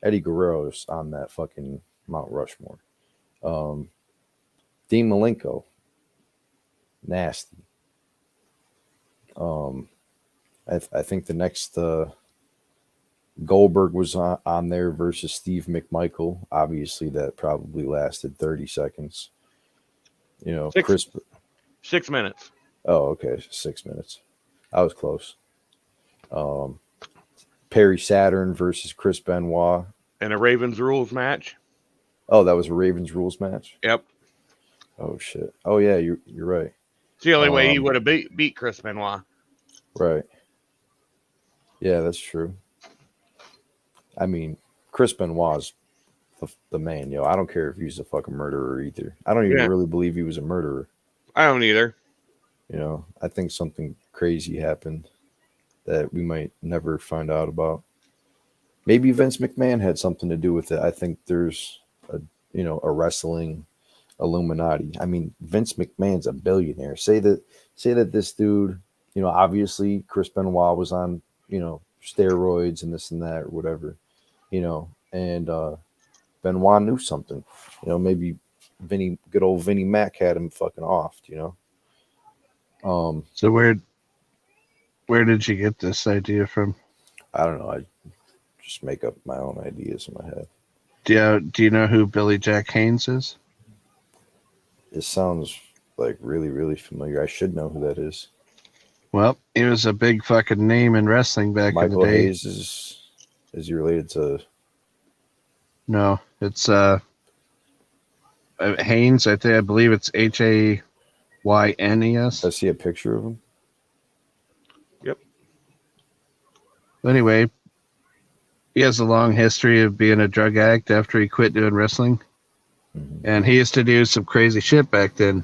Eddie Guerrero's on that fucking Mount Rushmore. Dean Malenko, nasty. I think the next Goldberg was on there versus Steve McMichael. Obviously, that probably lasted 30 seconds. You know, 6 minutes. Oh, okay, 6 minutes. I was close. Perry Saturn versus Chris Benoit. And a Ravens Rules match. Oh, that was a Ravens Rules match? Yep. Oh, shit. Oh, yeah, you're right. It's the only way he would have beat Chris Benoit. Right. Yeah, that's true. I mean, Chris Benoit's the man, I don't care if he's a fucking murderer either. I don't even really believe he was a murderer. I don't either. You know, I think something crazy happened that we might never find out about. Maybe Vince McMahon had something to do with it. I think there's a wrestling Illuminati. I mean, Vince McMahon's a billionaire. Say that this dude, obviously Chris Benoit was on, steroids and this and that or whatever, and Benoit knew something. Maybe good old Vinnie Mac had him fucking off, So where did you get this idea from? I don't know. I just make up my own ideas in my head. Do you know who Billy Jack Haynes is? It sounds like really, really familiar. I should know who that is. Well, he was a big fucking name in wrestling back in the day. Michael Hayes is he related to? No, It's Haynes. I believe it's Haynes. I see a picture of him. Yep. Anyway, he has a long history of being a drug addict after he quit doing wrestling. Mm-hmm. And he used to do some crazy shit back then,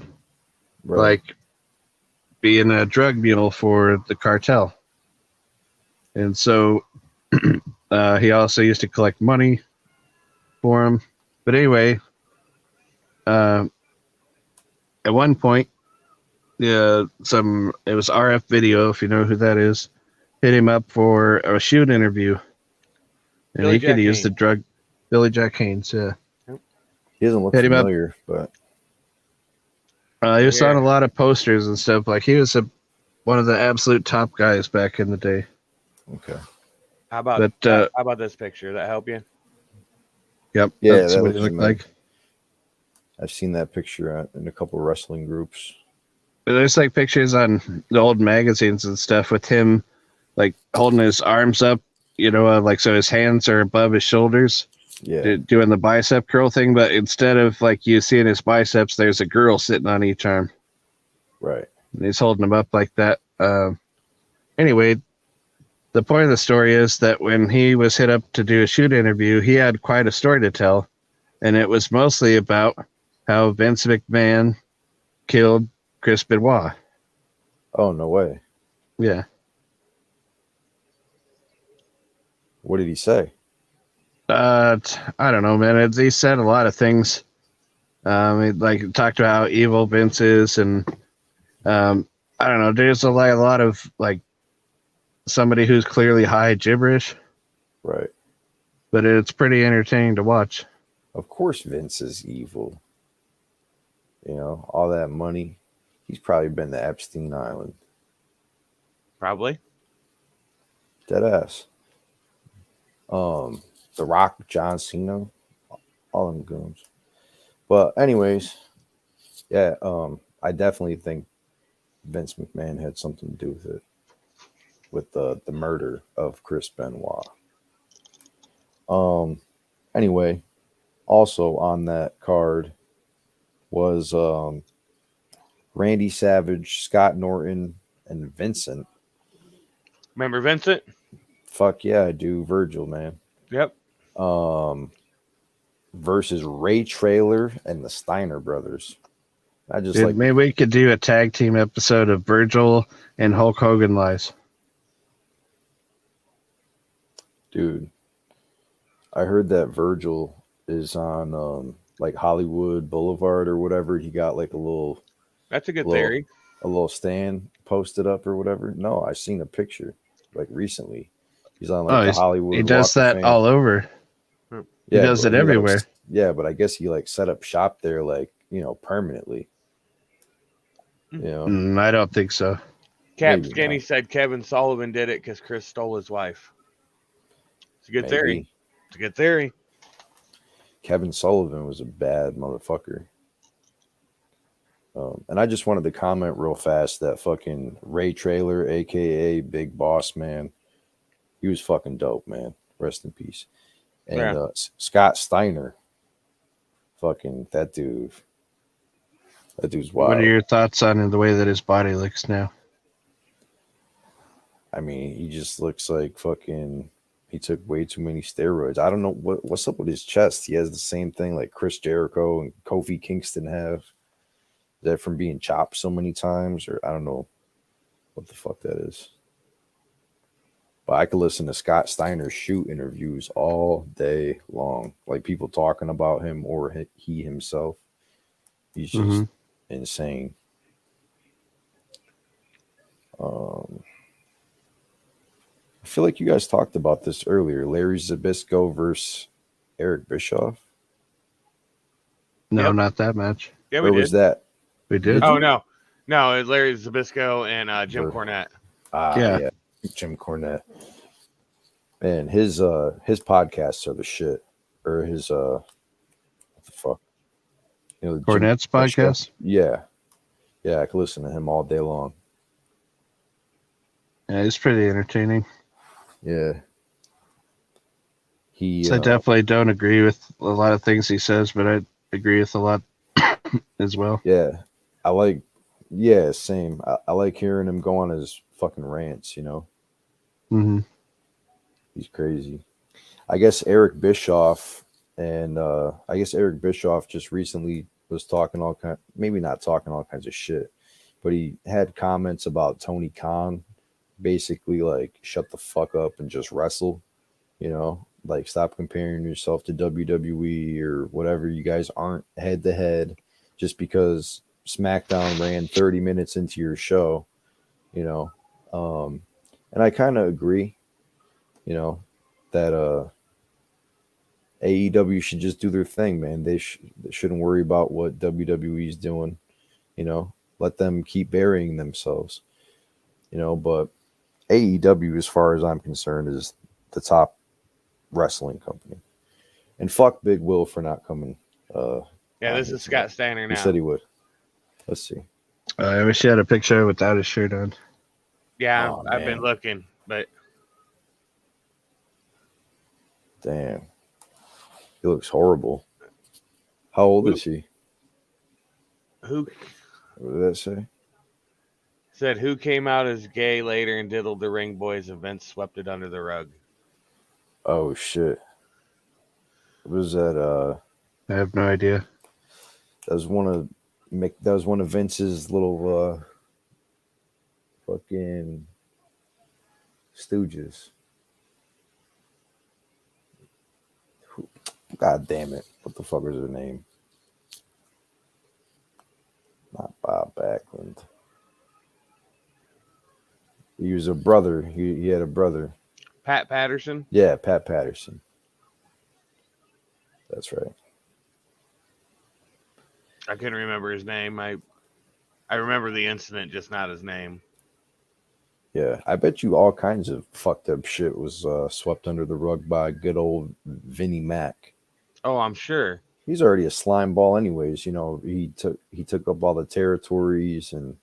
Right. like being a drug mule for the cartel. And so he also used to collect money for him. But anyway, at one point, it was RF Video, if you know who that is, hit him up for a shoot interview. And Billy he Jack could use the Haynes. drug. Billy Jack Haynes, yeah. He doesn't look Hit him up. familiar, but He was on Yeah. a lot of posters and stuff. Like, he was one of the absolute top guys back in the day. okay. How about this picture? That help you? Yep. Yeah, That's that what he looks looked familiar. like. I've seen that picture in a couple wrestling groups. There's like pictures on the old magazines and stuff with him like holding his arms up, like so his hands are above his shoulders, Yeah. doing the bicep curl thing. But instead of like you seeing his biceps, there's a girl sitting on each arm. Right. And he's holding them up like that. Anyway, the point of the story is that when he was hit up to do a shoot interview, he had quite a story to tell. And it was mostly about how Vince McMahon killed Chris Benoit. Oh, no way. Yeah. What did he say? I don't know, man. He said a lot of things. He talked about how evil Vince is, and I don't know. There's a lot of like somebody who's clearly high gibberish, Right. but it's pretty entertaining to watch. Of course Vince is evil. All that money. He's probably been to Epstein Island. Probably. Dead ass. The Rock, John Cena, all them goons. But anyways, yeah, I definitely think Vince McMahon had something to do with it, with the murder of Chris Benoit. Anyway, also on that card was Randy Savage, Scott Norton, and Vincent. Remember Vincent? Fuck yeah, I do. Virgil, man. Yep. Versus Ray Traylor and the Steiner brothers. I just Dude, maybe we could do a tag team episode of Virgil and Hulk Hogan lies. Dude, I heard that Virgil is on like Hollywood Boulevard or whatever. He got like That's a good theory. A little stand posted up or whatever. No, I seen a picture like recently. He's on like the Hollywood. He does Walk of that Fame. all over. Yeah, he does it everywhere. But I guess he like set up shop there, like permanently. I don't think so. Cap Maybe Skinny not. said Kevin Sullivan did it because Chris stole his wife. It's a good theory. It's a good theory. Kevin Sullivan was a bad motherfucker. And I just wanted to comment real fast that fucking Ray Traylor, aka Big Boss Man, he was fucking dope, man. Rest in peace. And Scott Steiner, fucking that dude. That dude's wild. What are your thoughts on the way that his body looks now? I mean, he just looks like fucking. He took way too many steroids. I don't know what's up with his chest. He has the same thing like Chris Jericho and Kofi Kingston have. Is that from being chopped so many times, or I don't know what the fuck that is. But I could listen to Scott Steiner's shoot interviews all day long, like people talking about him or he himself. He's just insane. I feel like you guys talked about this earlier. Larry Zbyszko versus Eric Bischoff. No, Yep. Not that match. Yeah, we Where did. was that? We did. Oh, no. No, it's Larry Zbyszko and Jim Cornette. Yeah. Jim Cornette. Man, his podcasts are the shit. Or his what the fuck? Cornette's podcast? Yeah. Yeah, I could listen to him all day long. Yeah, it's pretty entertaining. Yeah. He So I definitely don't agree with a lot of things he says, but I agree with a lot as well. yeah, same. I like hearing him go on his fucking rants, you know. Mm-hmm. He's crazy. I guess Eric Bischoff just recently was talking maybe not talking all kinds of shit, but he had comments about Tony Khan, basically like shut the fuck up and just wrestle, you know, like stop comparing yourself to WWE or whatever. You guys aren't head to head just because SmackDown ran 30 minutes into your show, you know. And I kind of agree, you know, that AEW should just do their thing, man. They shouldn't worry about what WWE is doing, you know. Let them keep burying themselves, you know. But AEW, as far as I'm concerned, is the top wrestling company. And fuck Big Will for not coming. Yeah, this is Scott Steiner now. He said he would. Let's see. I wish he had a picture without his shirt on. Yeah, Oh, I've been man. looking, but Damn. He looks horrible. How old is he? who What did that say? said who came out as gay later and diddled the Ring Boys and Vince swept it under the rug? Oh shit. What was that? I have no idea. That was one of Vince's little fucking stooges. God damn it. What the fuck was her name? Not Bob Backlund. He was a brother. He had a brother. Pat Patterson? Yeah, Pat Patterson. That's right. I couldn't remember his name. I remember the incident, just not his name. Yeah, I bet you all kinds of fucked up shit was swept under the rug by good old Vinnie Mac. Oh, I'm sure. He's already a slime ball, anyways. You know, he took up all the territories, and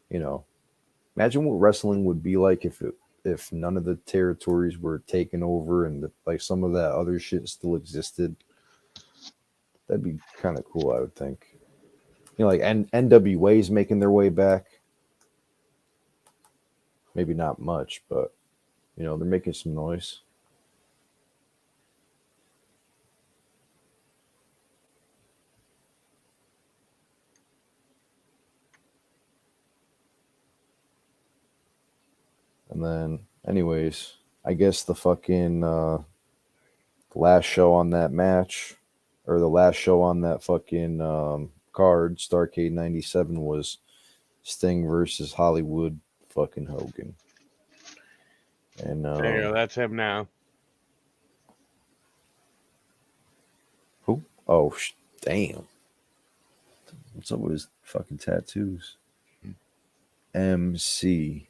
you know, imagine what wrestling would be like if none of the territories were taken over and like some of that other shit still existed. That'd be kind of cool, I would think. You know, like NWA's making their way back. Maybe not much, but you know, they're making some noise. And then, anyways, I guess the fucking last show on that match, or the last show on that fucking card, Starrcade 97, was Sting versus Hollywood fucking Hogan. And There you go. That's him now. who? Oh, damn. What's up with his fucking tattoos? MC.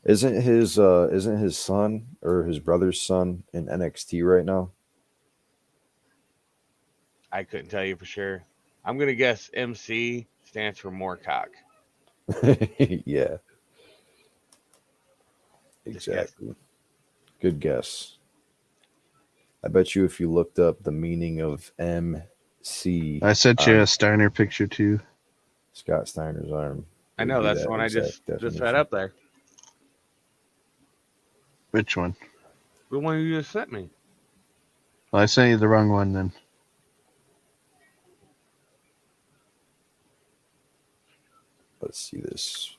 Isn't his son or his brother's son in NXT right now? I couldn't tell you for sure. I'm gonna guess MC stands for Moorcock. Yeah. Exactly. Good guess. I bet you if you looked up the meaning of MC, I sent you a Steiner picture too. Scott Steiner's arm. I know that's the one I just read up there. Which one? The one you just sent me. Well, I sent you the wrong one then. Let's see this.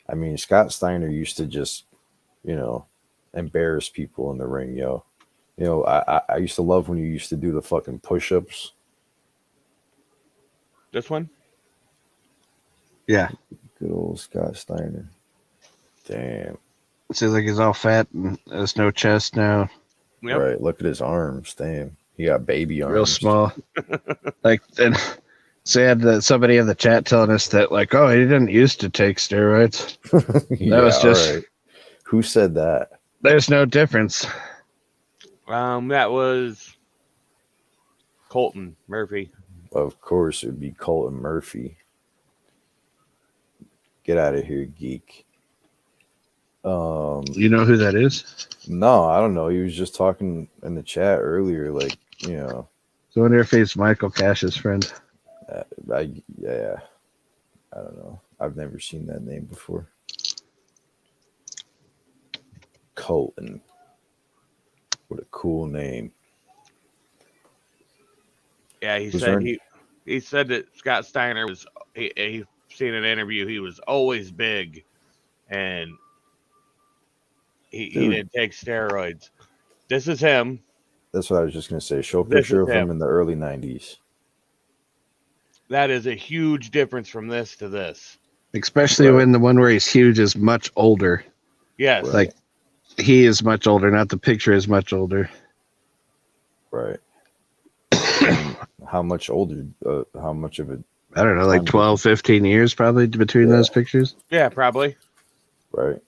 I mean, Scott Steiner used to just, you know, embarrass people in the ring, yo. You know, I used to love when you used to do the fucking push-ups. This one? Yeah. Good old Scott Steiner. Damn. It seems like he's all fat and has no chest now. Yep. Right. Look at his arms. Damn. He got baby arms. Real small. Like, and so you had somebody in the chat telling us that, like, oh, he didn't used to take steroids. Yeah, was just. right. Who said that? There's no difference. That was Colton Murphy. Of course, it would be Colton Murphy. Get out of here, geek. You know who that is? No, I don't know. He was just talking in the chat earlier, like, So I wonder if he's Michael Cash's friend. Yeah, I don't know. I've never seen that name before. Colton. What a cool name. Yeah, he said that Scott Steiner was he seen an interview. He was always big, and he didn't take steroids. This is him. That's what I was just gonna say. Show a This picture is of him him. in the early '90s. That is a huge difference from this to this. Especially when the one where he's huge is much older. Yes. Like, he is much older, not the picture is much older. Right. How much older? How much of it? I don't know, like 12, 15 years probably between those pictures. Yeah, probably. Right.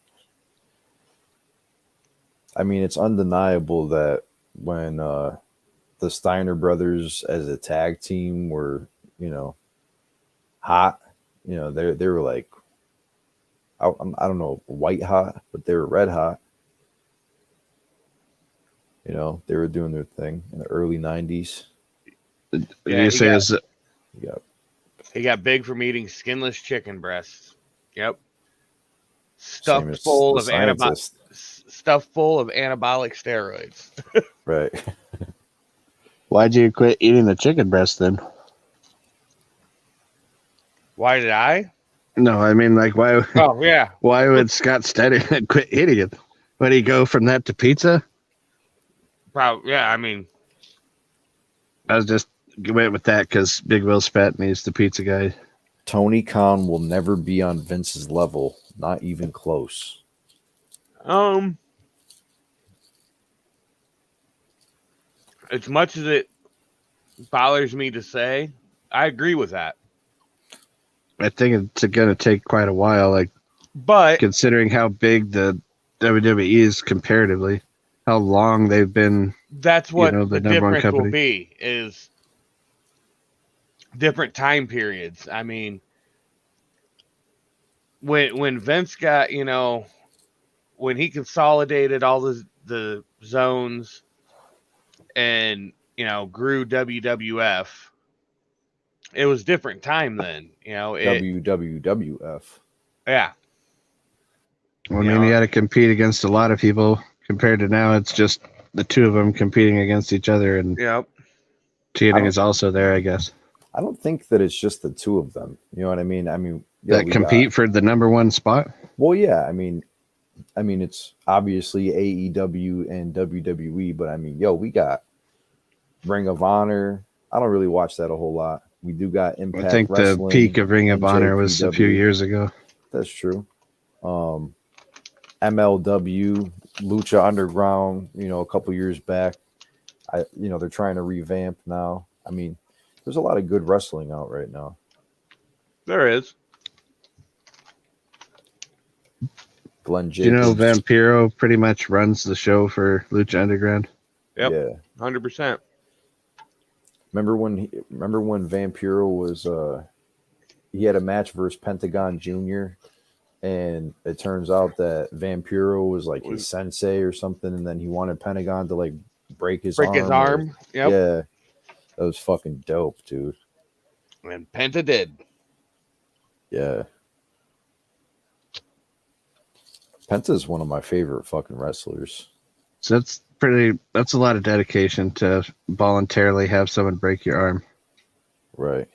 I mean, it's undeniable that when the Steiner brothers as a tag team were, hot, they were like, I don't know, white hot, but they were red hot. They were doing their thing in the early '90s. He got big from eating skinless chicken breasts. Yep. Stuffed full of anabolic steroids. Right. Why'd you quit eating the chicken breast then? Why did I? No, I mean, like, why? Oh, yeah. Why would Scott Steiner quit eating it? Would he go from that to pizza? Probably, yeah. I mean, I was just went with that because Big Will Spat needs the pizza guy. Tony Khan will never be on Vince's level, not even close. As much as it bothers me to say, I agree with that. I think it's going to take quite a while, but considering how big the WWE is comparatively, how long they've been. That's what the difference will be, is different time periods. I mean, when Vince got, when he consolidated all the zones and, grew WWF, it was different time then, WWF. Yeah. Well, I mean, you got to compete against a lot of people. Compared to now, it's just the two of them competing against each other, and cheating is also there, I guess. I don't think that it's just the two of them. You know what I mean? I mean, that compete for the number one spot. Well, yeah. I mean, it's obviously AEW and WWE, but I mean, we got Ring of Honor. I don't really watch that a whole lot. We do got Impact. I think Wrestling, the peak of Ring of Honor was a few years ago. That's true. MLW, Lucha Underground, a couple years back. They're trying to revamp now. I mean, there's a lot of good wrestling out right now. There is. Glenn Jacobs. Vampiro pretty much runs the show for Lucha Underground? Yep. Yeah. 100%. Remember when Vampiro was he had a match versus Pentagon Jr., and it turns out that Vampiro was like his sensei or something, and then he wanted Pentagon to like break his arm. Yep. Yeah. That was fucking dope, dude. And Penta did. Yeah. Penta's one of my favorite fucking wrestlers. So that's a lot of dedication to voluntarily have someone break your arm. Right.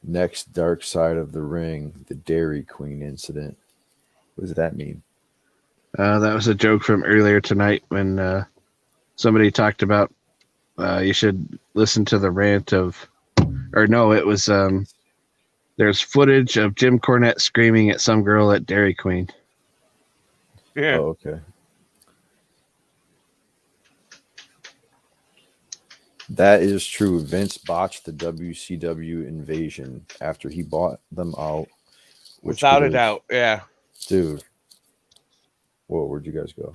Next, Dark Side of the Ring, the Dairy Queen incident. What does that mean? That was a joke from earlier tonight when somebody talked about you should listen to the rant of, or no, it was there's footage of Jim Cornette screaming at some girl at Dairy Queen. Yeah. Oh, okay. That is true. Vince botched the WCW invasion after he bought them out. Without a doubt, yeah. Dude. Whoa, where'd you guys go?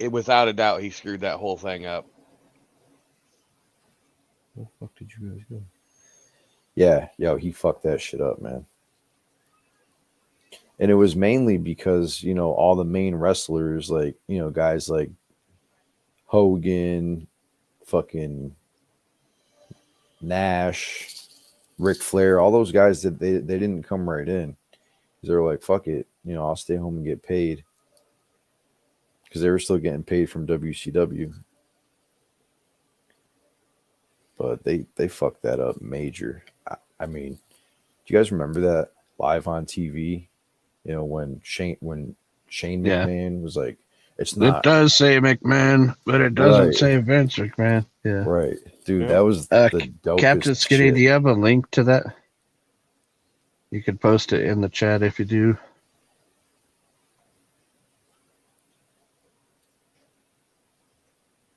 Without a doubt, he screwed that whole thing up. Where the fuck did you guys go? Yeah, yo, he fucked that shit up, man. And it was mainly because, you know, all the main wrestlers, like, you know, guys like Hogan, fucking Nash, Ric Flair, all those guys that they didn't come right in. They were like, fuck it, you know, I'll stay home and get paid. Because they were still getting paid from WCW. But they fucked that up major. I mean, do you guys remember that live on TV? You know, when Shane Yeah. McMahon was like, it's It not does say McMahon, but it doesn't right. say Vince McMahon. Yeah. Right. Dude, Yeah. that was the dopest Captain Skinny, shit. do you have a link to that? You could post it in the chat if you do.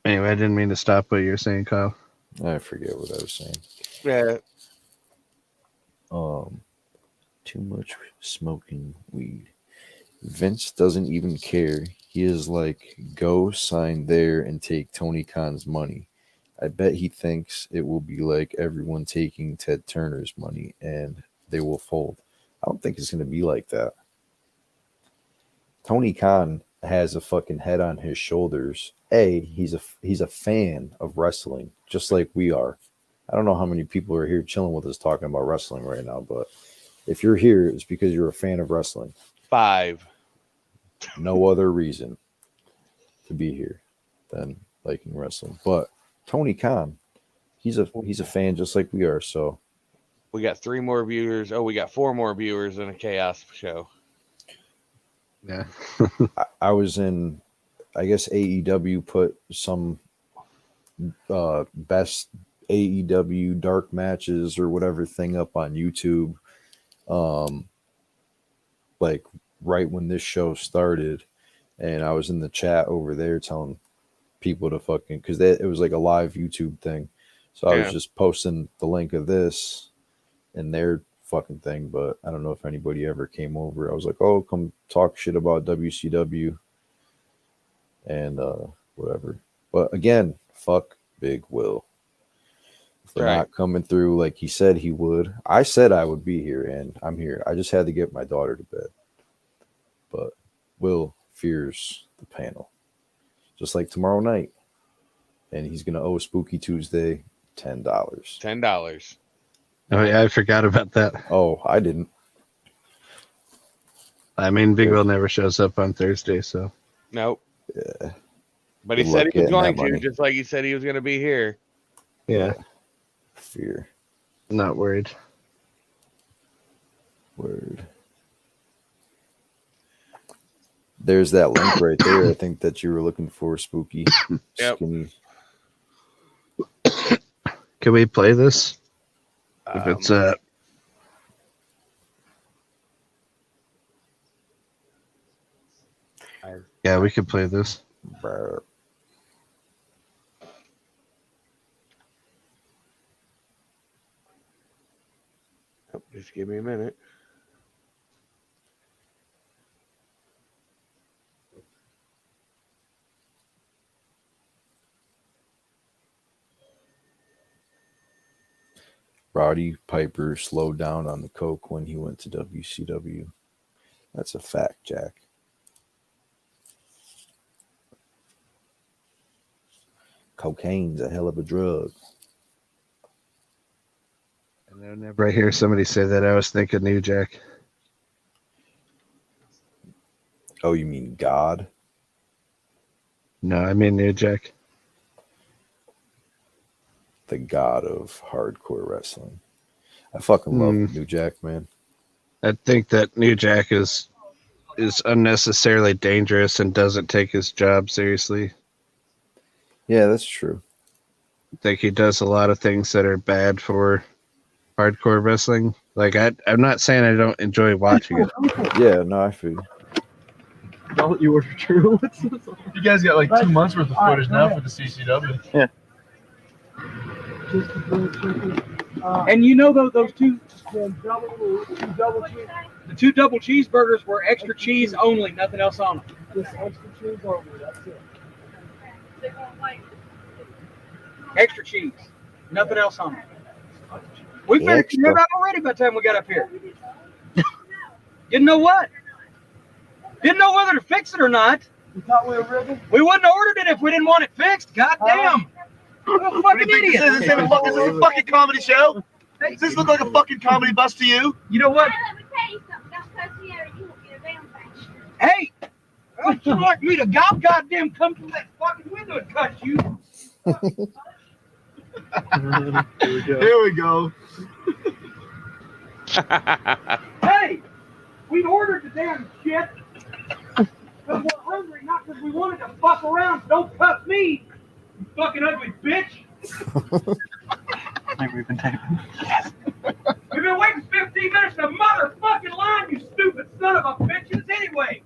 Anyway, I didn't mean to stop what you were saying, Kyle. I forget what I was saying. Yeah. Too much smoking weed. Vince doesn't even care. He is like, go sign there and take Tony Khan's money. I bet he thinks it will be like everyone taking Ted Turner's money and they will fold. I don't think it's going to be like that. Tony Khan has a fucking head on his shoulders. He's a fan of wrestling, just like we are. I don't know how many people are here chilling with us talking about wrestling right now, but if you're here, it's because you're a fan of wrestling. 5. No other reason to be here than liking wrestling. But Tony Khan, he's a fan just like we are. So We got 3 more viewers. Oh, we got 4 more viewers in a chaos show. Yeah. I was in, I guess AEW put some best AEW dark matches or whatever thing up on YouTube. Like right when this show started, and I was in the chat over there telling people to fucking, because it was like a live YouTube thing. So I was just posting the link of this and their fucking thing, but I don't know if anybody ever came over. I was like, oh, come talk shit about WCW and whatever. But again, fuck Big Will for not coming through like he said he would. I said I would be here, and I'm here. I just had to get my daughter to bed. But Will fears the panel, just like tomorrow night, and he's gonna owe Spooky Tuesday $10. $10. Oh yeah, I forgot about that. Oh, I didn't. I mean, Big Will never shows up on Thursday, so. Nope. Yeah. But he Good said luck he was getting going that to, money. just like he said he was going to be here. Yeah. Fear. Not worried. Word. There's that link right there, I think, that you were looking for, Spooky. Yep. Skinny. Can we play this? If it's yeah, we can play this. Brr. Just give me a minute. Roddy Piper slowed down on the coke when he went to WCW. That's a fact, Jack. Cocaine's a hell of a drug. And then whenever I hear somebody say that, I always think of New Jack. Oh, you mean God? No, I mean New Jack. The god of hardcore wrestling. I fucking love New Jack, man. I think that New Jack is unnecessarily dangerous and doesn't take his job seriously. Yeah, that's true. I think he does a lot of things that are bad for hardcore wrestling. Like I'm not saying I don't enjoy watching it. Yeah, no, I feel you. Don't you order true? You guys got like 2 months worth of footage now for the CCW. Yeah. And you know those two double cheeseburgers were extra cheese only, nothing else on them. Just extra cheese only, that's it. Extra cheese. Nothing else on it. We finished Extra. it already by the time we got up here. Didn't know what? Didn't know whether to fix it or not. You thought we were rigging? We wouldn't have ordered it if we didn't want it fixed. God damn. What a fucking idiot. This is a fucking comedy show? Does this look like a fucking comedy bus to you? You know what? Let me tell you something. That's Sierra. You won't get a damn thing. Hey, don't you want me to goddamn come through that fucking window and cut you? Here we go. Hey, we ordered the damn shit because we're hungry, not because we wanted to fuck around. Don't cuff me, you fucking ugly bitch. I think we've been taping. We've been waiting 15 minutes to motherfucking line, you stupid son of a bitches. Anyway,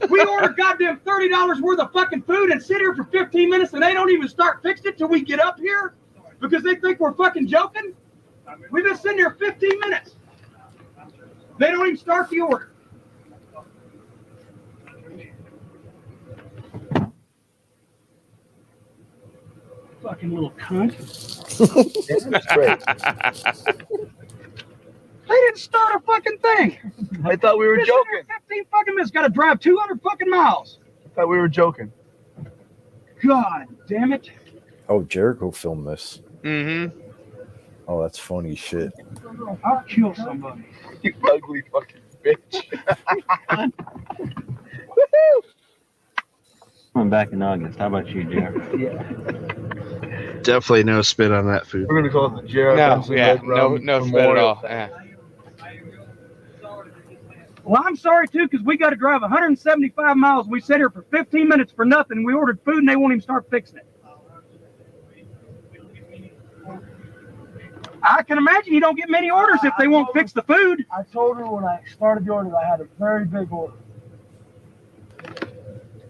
we ordered goddamn $30 worth of fucking food and sit here for 15 minutes and they don't even start fixing it till we get up here because they think we're fucking joking. We've been sitting here 15 minutes. They don't even start the order. Fucking little cunt. That's great. They didn't start a fucking thing. I thought we were Been sitting here joking. 15 fucking minutes. Got to drive 200 fucking miles. I thought we were joking. God damn it. Oh, Jericho filmed this. Mm-hmm. Oh, that's funny shit. I'll kill somebody. You ugly fucking bitch. I'm back in August. How about you, Jared? Definitely no spit on that food. We're gonna call it the Jared No, Benson yeah, Red Rum no spit at Memorial. all. Yeah. Well, I'm sorry too, because we got to drive 175 miles. We sit here for 15 minutes for nothing. We ordered food and they won't even start fixing it. I can imagine you don't get many orders if they won't fix the food. I told her when I started the order that I had a very big order.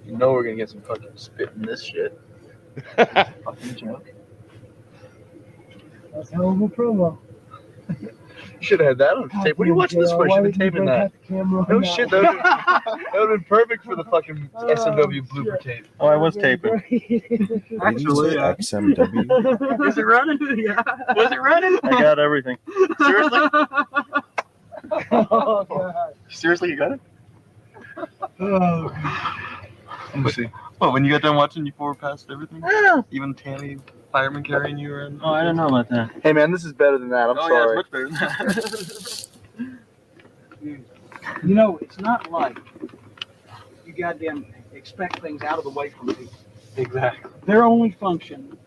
You know we're gonna get some fucking spit in this shit. Fucking joke. That's a hell of a promo. You should have had that on tape. What are you watching this for? You should have been taping that. No shit, that would have been perfect for the fucking SMW blooper tape. Oh, I was taping. Actually, XMW. Is it running? Yeah. Was it running? I got everything. seriously? Oh, God. Seriously, you got it? Oh, Let me see. What, when you got done watching, you forward passed everything? Yeah. Even Tammy, fireman carrying you around? Oh, I don't know about that. Hey man, this is better than that. I'm Oh, sorry. yeah, it's much better than that. You know, it's not like you goddamn expect things out of the way from people. Exactly. Their only function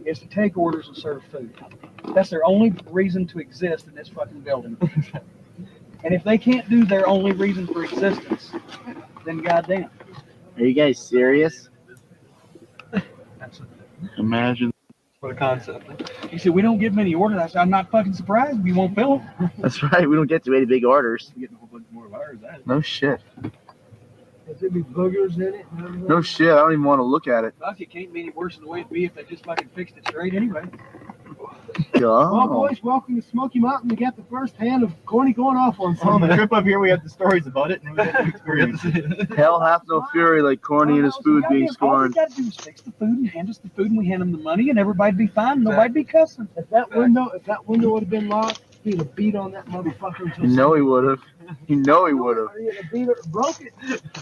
is to take orders and serve food. That's their only reason to exist in this fucking building. And if they can't do their only reason for existence, then goddamn. Are you guys serious? Imagine what a concept. He said, we don't get many orders. I said, I'm not fucking surprised. We won't fill them. That's right. We don't get too many big orders. We're getting a whole bunch more of ours. No shit. There be boogers in it. And everything. No shit. I don't even want to look at it. Fuck, it can't be any worse than the way it'd be if they just fucking fixed it straight anyway. Well, boys, welcome to Smoky Mountain. We got the first hand of Corny going off on On the something. trip up here, we had the stories about it, and we got the experience. Hell hath no fury like corny and his food being All we scorned. gotta do is fix the food and hand us the food and we hand them the money and everybody'd be fine. Nobody'd be cussing. If that window would have been locked, he'd have beat on that motherfucker until You know he would have. You know he would have. He'd have beat it, broke it.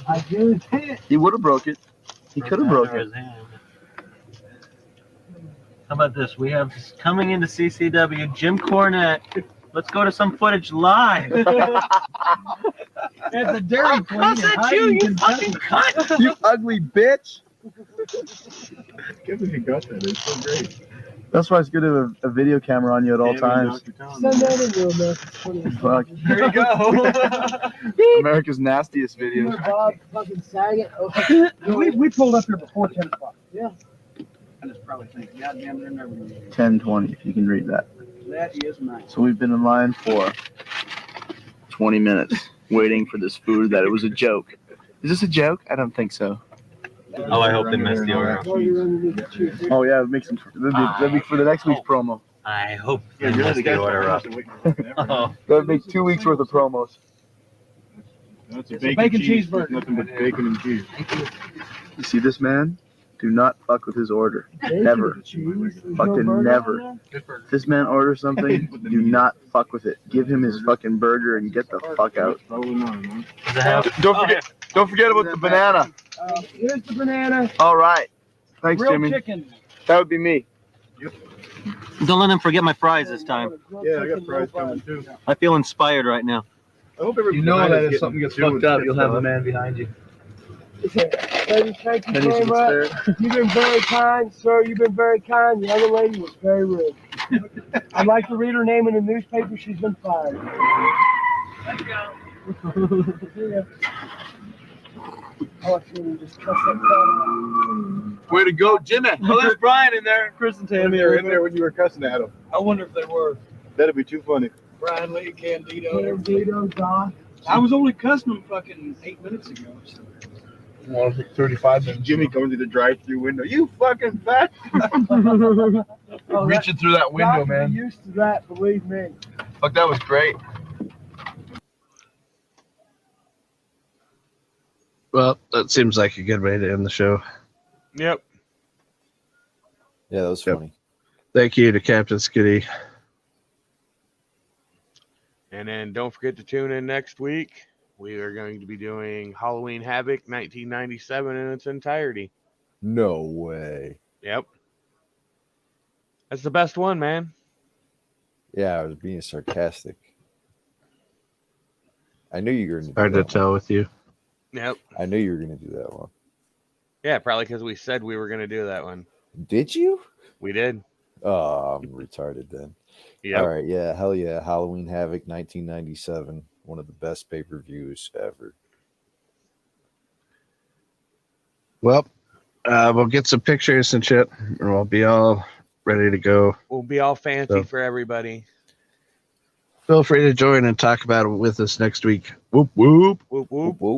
I guarantee it. He would have broke it. He could have broke it. How about this? We have coming into CCW, Jim Cornette. Let's go to some footage live. It's a Dairy Queen. How's that you fucking cunt? You ugly bitch. Can't believe you got that. It's so great. That's why it's good to have a video camera on you at all times. Send that into America's 20th. Fuck. There you go. America's nastiest You videos. and Bob fucking Saget. Oh, we pulled up here before 10 o'clock. yeah. I just probably think, goddamn, they're never going to do 10:20, if you can read that. that. Is nice. So we've been in line for 20 minutes waiting for this food that it was a joke. Is this a joke? I don't think so. Oh, I hope they messed the order up. While you're underneath the tree. Oh yeah, make some. That'd be for the next week's promo. I hope they messed the order up. Oh, That'd make 2 weeks worth of promos. That's a bacon cheeseburger. Nothing but bacon and cheese. You see this man? Do not fuck with his order. Never. Fucking never. If this man orders something, do not fuck with it. Give him his fucking burger and get the fuck out. Don't forget about the banana. Here's the banana. All right. Thanks, Grilled Jimmy. chicken. That would be me. Don't let him forget my fries this time. Yeah, I got fries coming too. I feel inspired right now. I hope you know that if something gets fucked up, you'll have a man behind you. Lady, thank you very much. You've been very kind, sir. You've been very kind. The other lady was very rude. I'd like to read her name in the newspaper. She's been fired. Let's go. Way to go, Jimmy. Oh, there's Brian in there. Chris and Tammy are in there when you were cussing at him. I wonder if they were. That'd be too funny. Brian Lee, Candido. Candido, Doc. I was only cussing them fucking 8 minutes ago. So. Well, 35 minutes. Jimmy coming through the drive-through window. You fucking fat. Reaching through that window, Doc, man. you're used to that, believe me. Fuck, that was great. Well, that seems like a good way to end the show. Yep. Yeah, that was funny. Thank you to Captain Skitty. And then don't forget to tune in next week. We are going to be doing Halloween Havoc 1997 in its entirety. No way. Yep. That's the best one, man. Yeah, I was being sarcastic. I knew you were going to do Hard to that tell with you. Yep. one. I knew you were going to do that one. Yeah, probably because we said we were going to do that one. Did you? We did. Oh, I'm retarded then. Yeah. All right, yeah, hell yeah. Halloween Havoc 1997, one of the best pay-per-views ever. Well, we'll get some pictures and shit, and we'll be all ready to go. We'll be all fancy for everybody. Feel free to join and talk about it with us next week. Whoop, whoop. Whoop, whoop. Whoop, whoop.